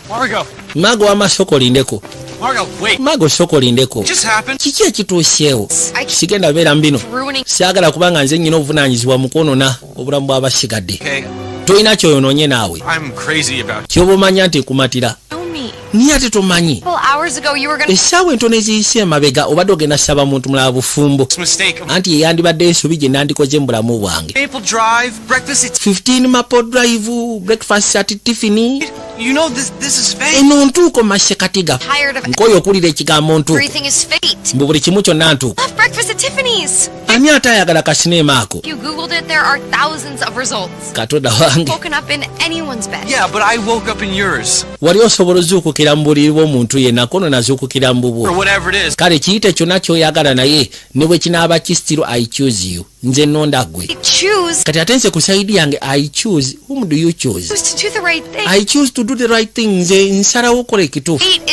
Margo! Mago w'amasoko lindeko. Margo, wait! Mago soko lindeko. What just happened? Kiki ekituuseewo? I Sigenda beera mbino. ruining. Siagala kubanga nze nnyina obuvunaanyizibwa mu kwonoona obulamu bw'abasigadde. Okay, Toyina kyoyonoonye naawe. I'm crazy about Kyoba omanya nti nkumatira. Know me. Niye ate tomanyi. A couple hours ago, you were gonna. Essaawa entono eziyise emabega obadde ogenda ssaba muntu mulala bufumbo. this mistake. Anti yeyandibadde ensobi gye nandikoze mu bulamu bwange. Maple Drive, breakfast, it's... 15 Maple Drive, breakfast at Tiffany. You know, this is fake. Eno ntuuko mu masekati ga. Tired of Nkoyo okuwulira ekigambo ntuuko. everything is fate. Mbu buli kimu kyonna ntuuko. Love breakfast at Tiffany's. Ani ate ayagala kasineema ako? If you Googled it, there are thousands of results. Katonda wange. Woken up in anyone's bed. Yeah, but I woke up in yours. Wali osobola ozuukukira mu buliri bw'omuntu yenna kono nazuukukira mu bubwo. Or whatever it is. Kale kiyite kyonna ky'oyagala naye ne bwe kinaaba kisitiro I choose you. Nze nnonda ggwe. I choose Kati ate nze ku sayidi yange I choose. Whom do you choose? to do the right thing. I choose to do the right thing. Nze nsalawo okukola ekituufu. Fate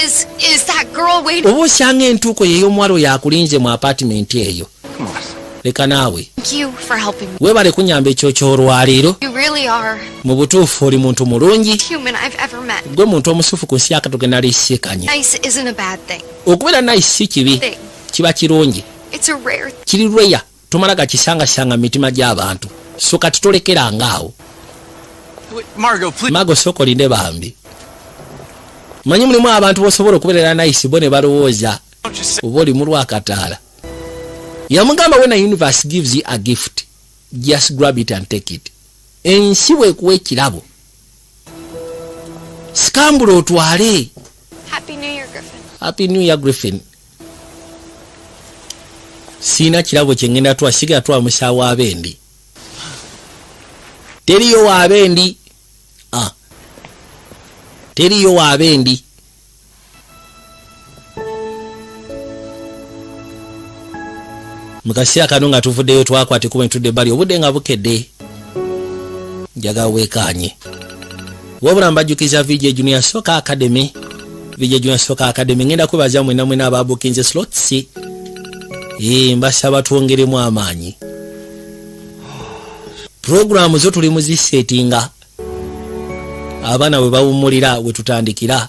is that girl waiting. Oba osanga entuuko y'ey'omuwala oyo akulinze mu apartment eyo. Leka naawe. Thank you for helping me. Weebale kunyamba ekyo ky'olwaleero. You really are Mu butuufu oli muntu mulungi. the human I've ever met. Gwe muntu omusufu ku nsi yakatoge naliisikanye. Nice isn't a bad thing. Okubeera nice si kibi. Thing. Kiba kirungi. It's a rare thing. Kiri rweya. Tomala gakisangasanga mu mitima gy'abantu. So kati tolekeranga awo. Wait, Margo, please. Mago soko linde bambi. Manyi mulimu abantu bosobola okubeerera nice bo ne balowooza Don't just say... oba oli mu lwakataala. Yamugamba when a universe gives you a gift, just grab it and take it. Ensi bwekuwa ekirabo. Sikambula otwale. Happy New Year, Griffin. Happy New Year, Griffin. Siina kirabo kye ngenda twasiga twa musaawa abendi. Teriyo wa abendi. Teriyo wa abendi. Mukasi akano nga tuvuddeyo twakwate kuba ntudde bali obudde nga bukedde. Njaga weekanye. Wabula mbajjukiza VJ Junior Soccer Academy. VJ Junior Soccer Academy ngenda kwebaza mwena mwena ababukinze slots. Mbasaba twongeremu amaanyi. Programu zo tuli muzisetinga. Abaana we bawumulira we tutandikira.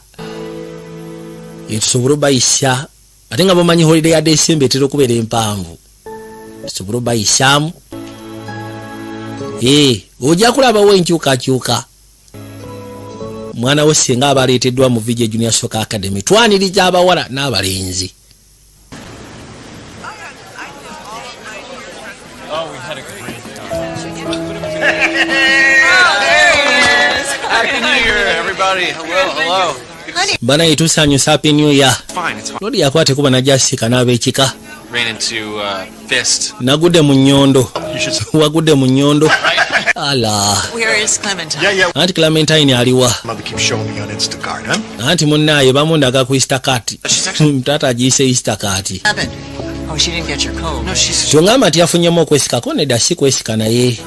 Tusobola bayisya ate nga bamanyi holiday ya December etera okubeera empanvu. Tusobola bayisyamu. Ojja kulabawo enkyukakyuka. Mwana wo singa abaleeteddwa mu VJ Junior Soccer Academy twaniriza abawala n'abalenzi. Happy New Year, everybody. Hello. Bana ituusanyusa Happy New Year. Fine, it's fine. Lodi yakwate kuba najasika n'ab'ekika. Ran into Fist. Nagudde mu nnyondo. Wagudde mu nnyondo. Ala. Where is Clementine? Yeah. Anti Clementine aliwa. Mother keeps showing me on Instacart, huh? Anti munnaye bamundaga ku Instacart. She's actually... Mtata agiyise Instacart. Happened. Oh, she didn't get your code. No, she's... Kyongamba nti yafunyemu okwesikako nedda si kwesika naye.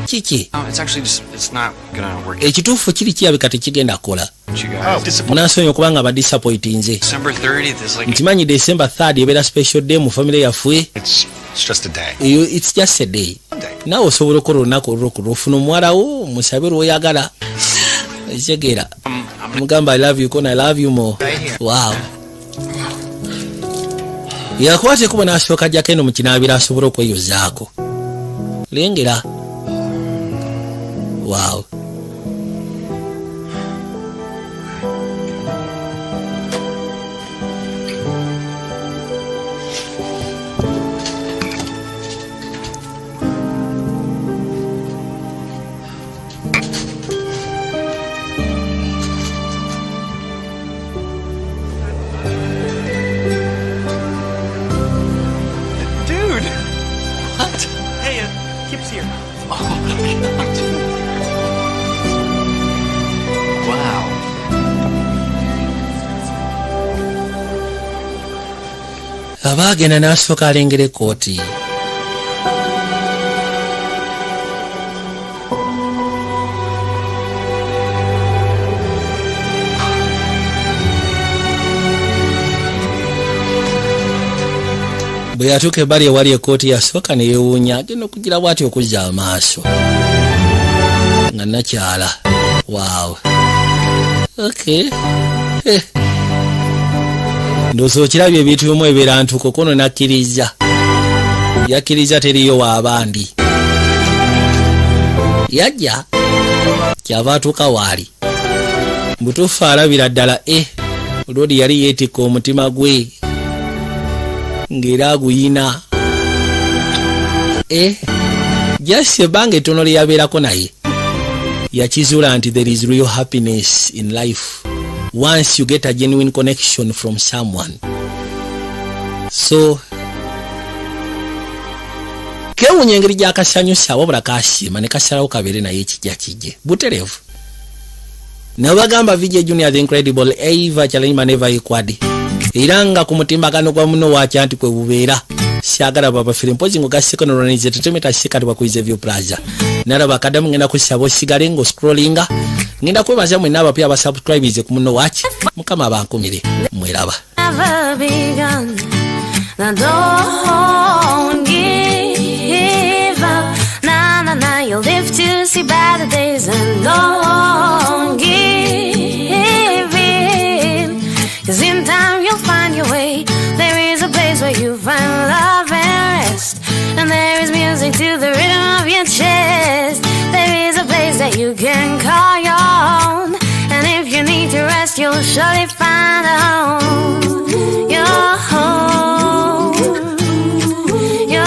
Kiki? No, it's actually just... It's not gonna work. Ekituufu kiri kirabika tekigenda kukola. You guys. Oh, disappointed. Munansonyiwa okubanga badisappointinze. December 30th is like... Nkimanyi December 3rd ebeera special day mu family yaffe. It's just a day. It's just a day. Monday. Naawe osobola okukola olunaku olwokulu ofuna omuwala wo musabe lw'oyagala. Ekitegeera. Mugamba I love you kona I love you more. Wow. Yakwate kuba n'asooka ajjako eno mu kinaabiro asobole okweyozaako. Lengera. Wow. abaagenda n'asooka alengera ekkooti. bwe yatuuka ebbali ewali ekkooti yasooka ne yeewuunya agenda okugira bw'ati okuzza amaaso nga nakyala. Waaw. Okay. Ndowooza okirabye ebintu bimu ebeera ntuuko kono nakkiriza. Yakkiriza teriyo w'abandi. Yajja kyava atuuka waali. Butuufu alabira ddala Lodi yali yeetikka omutima gwe ng'era aguyina. Just ebbanga ettono lye yabeerako naye yakizuula nti there is real happiness in life once you get a genuine connection from someone. So kewunya engeri gy'akasanyusa wabula kasiima ne kasalawo kabeere naye ekijja kijje butereevu. Nabagamba VJ Junior the Incredible Eva Chalima never equal. Era nga ku mutimbagano gwa muno wakya nti kwe bubeera syagala baba film mpozi ngo gasiko no ronize tetemeta sikati kwa kuize view plaza. Naraba kadamu ngenda kusabo sigale ngo scrollinga. Ngenda kwebaza mwe naba pia ba subscribers ku muno watch mukama abankumire mweraba. Don't give up. Na you'll live to see better days and don't give in. 'Cause in time you'll find your way. There is a place where you find love and rest. And there is music to the rhythm of your chest. There is a place that you can call your own. And if you need to rest, you'll surely find a home. Your home. Your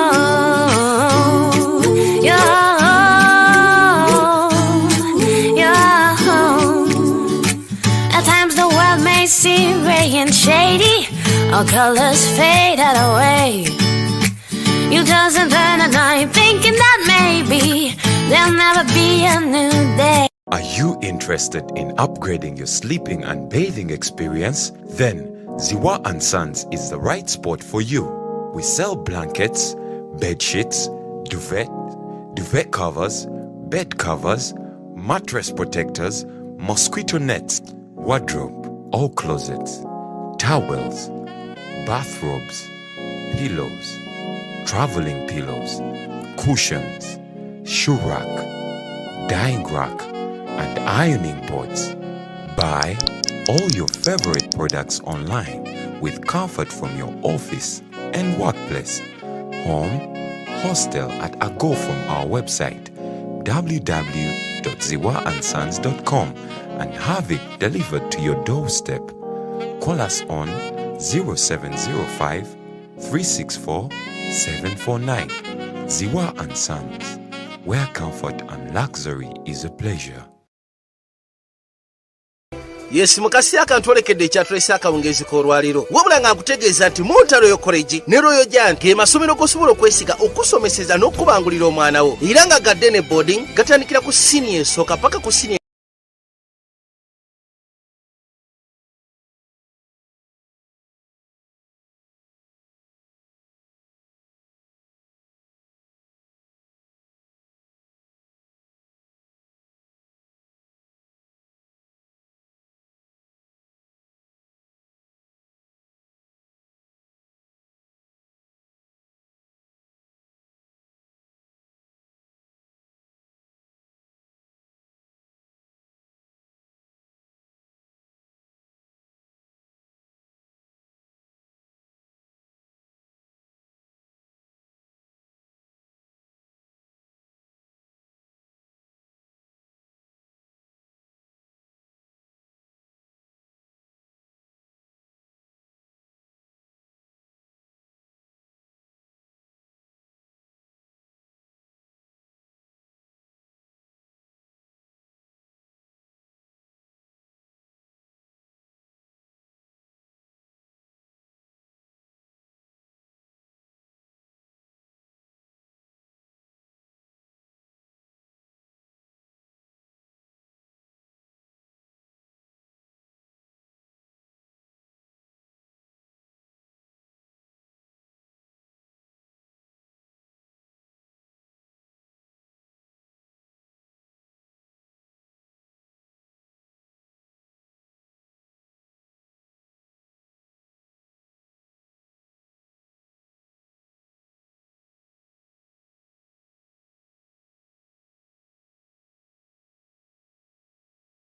home. Your home. Your home. At times the world may seem gray and shady. All colors faded away. You just turn at night thinking that maybe there'll never be a new day. Are you interested in upgrading your sleeping and bathing experience? Then Ziwa & Sons is the right spot for you. We sell blankets, bed sheets, duvet covers, bed covers, mattress protectors, mosquito nets, wardrobe, all closets, towels, bathrobes, pillows, traveling pillows, cushions, shoe rack, dyeing rack, and ironing boards. Buy all your favorite products online with comfort from your office and workplace, home, hostel at a go from our website www.ziwaansons.com and have it delivered to your doorstep. Call us on 0705 364 749. Ziwa & Sons, where comfort and luxury is a pleasure. Yes, mukasi akantwolekedde ekyatulese akawungezi k'olwaliro. Wabula nga nkutegeeza nti Mount Royal College ne Royal Giant ge masomero g'osobola okwesiga okusomeseza n'okubangulira omwana wo. Era nga gadde ne boarding gatandikira ku senior ensooka paka ku senior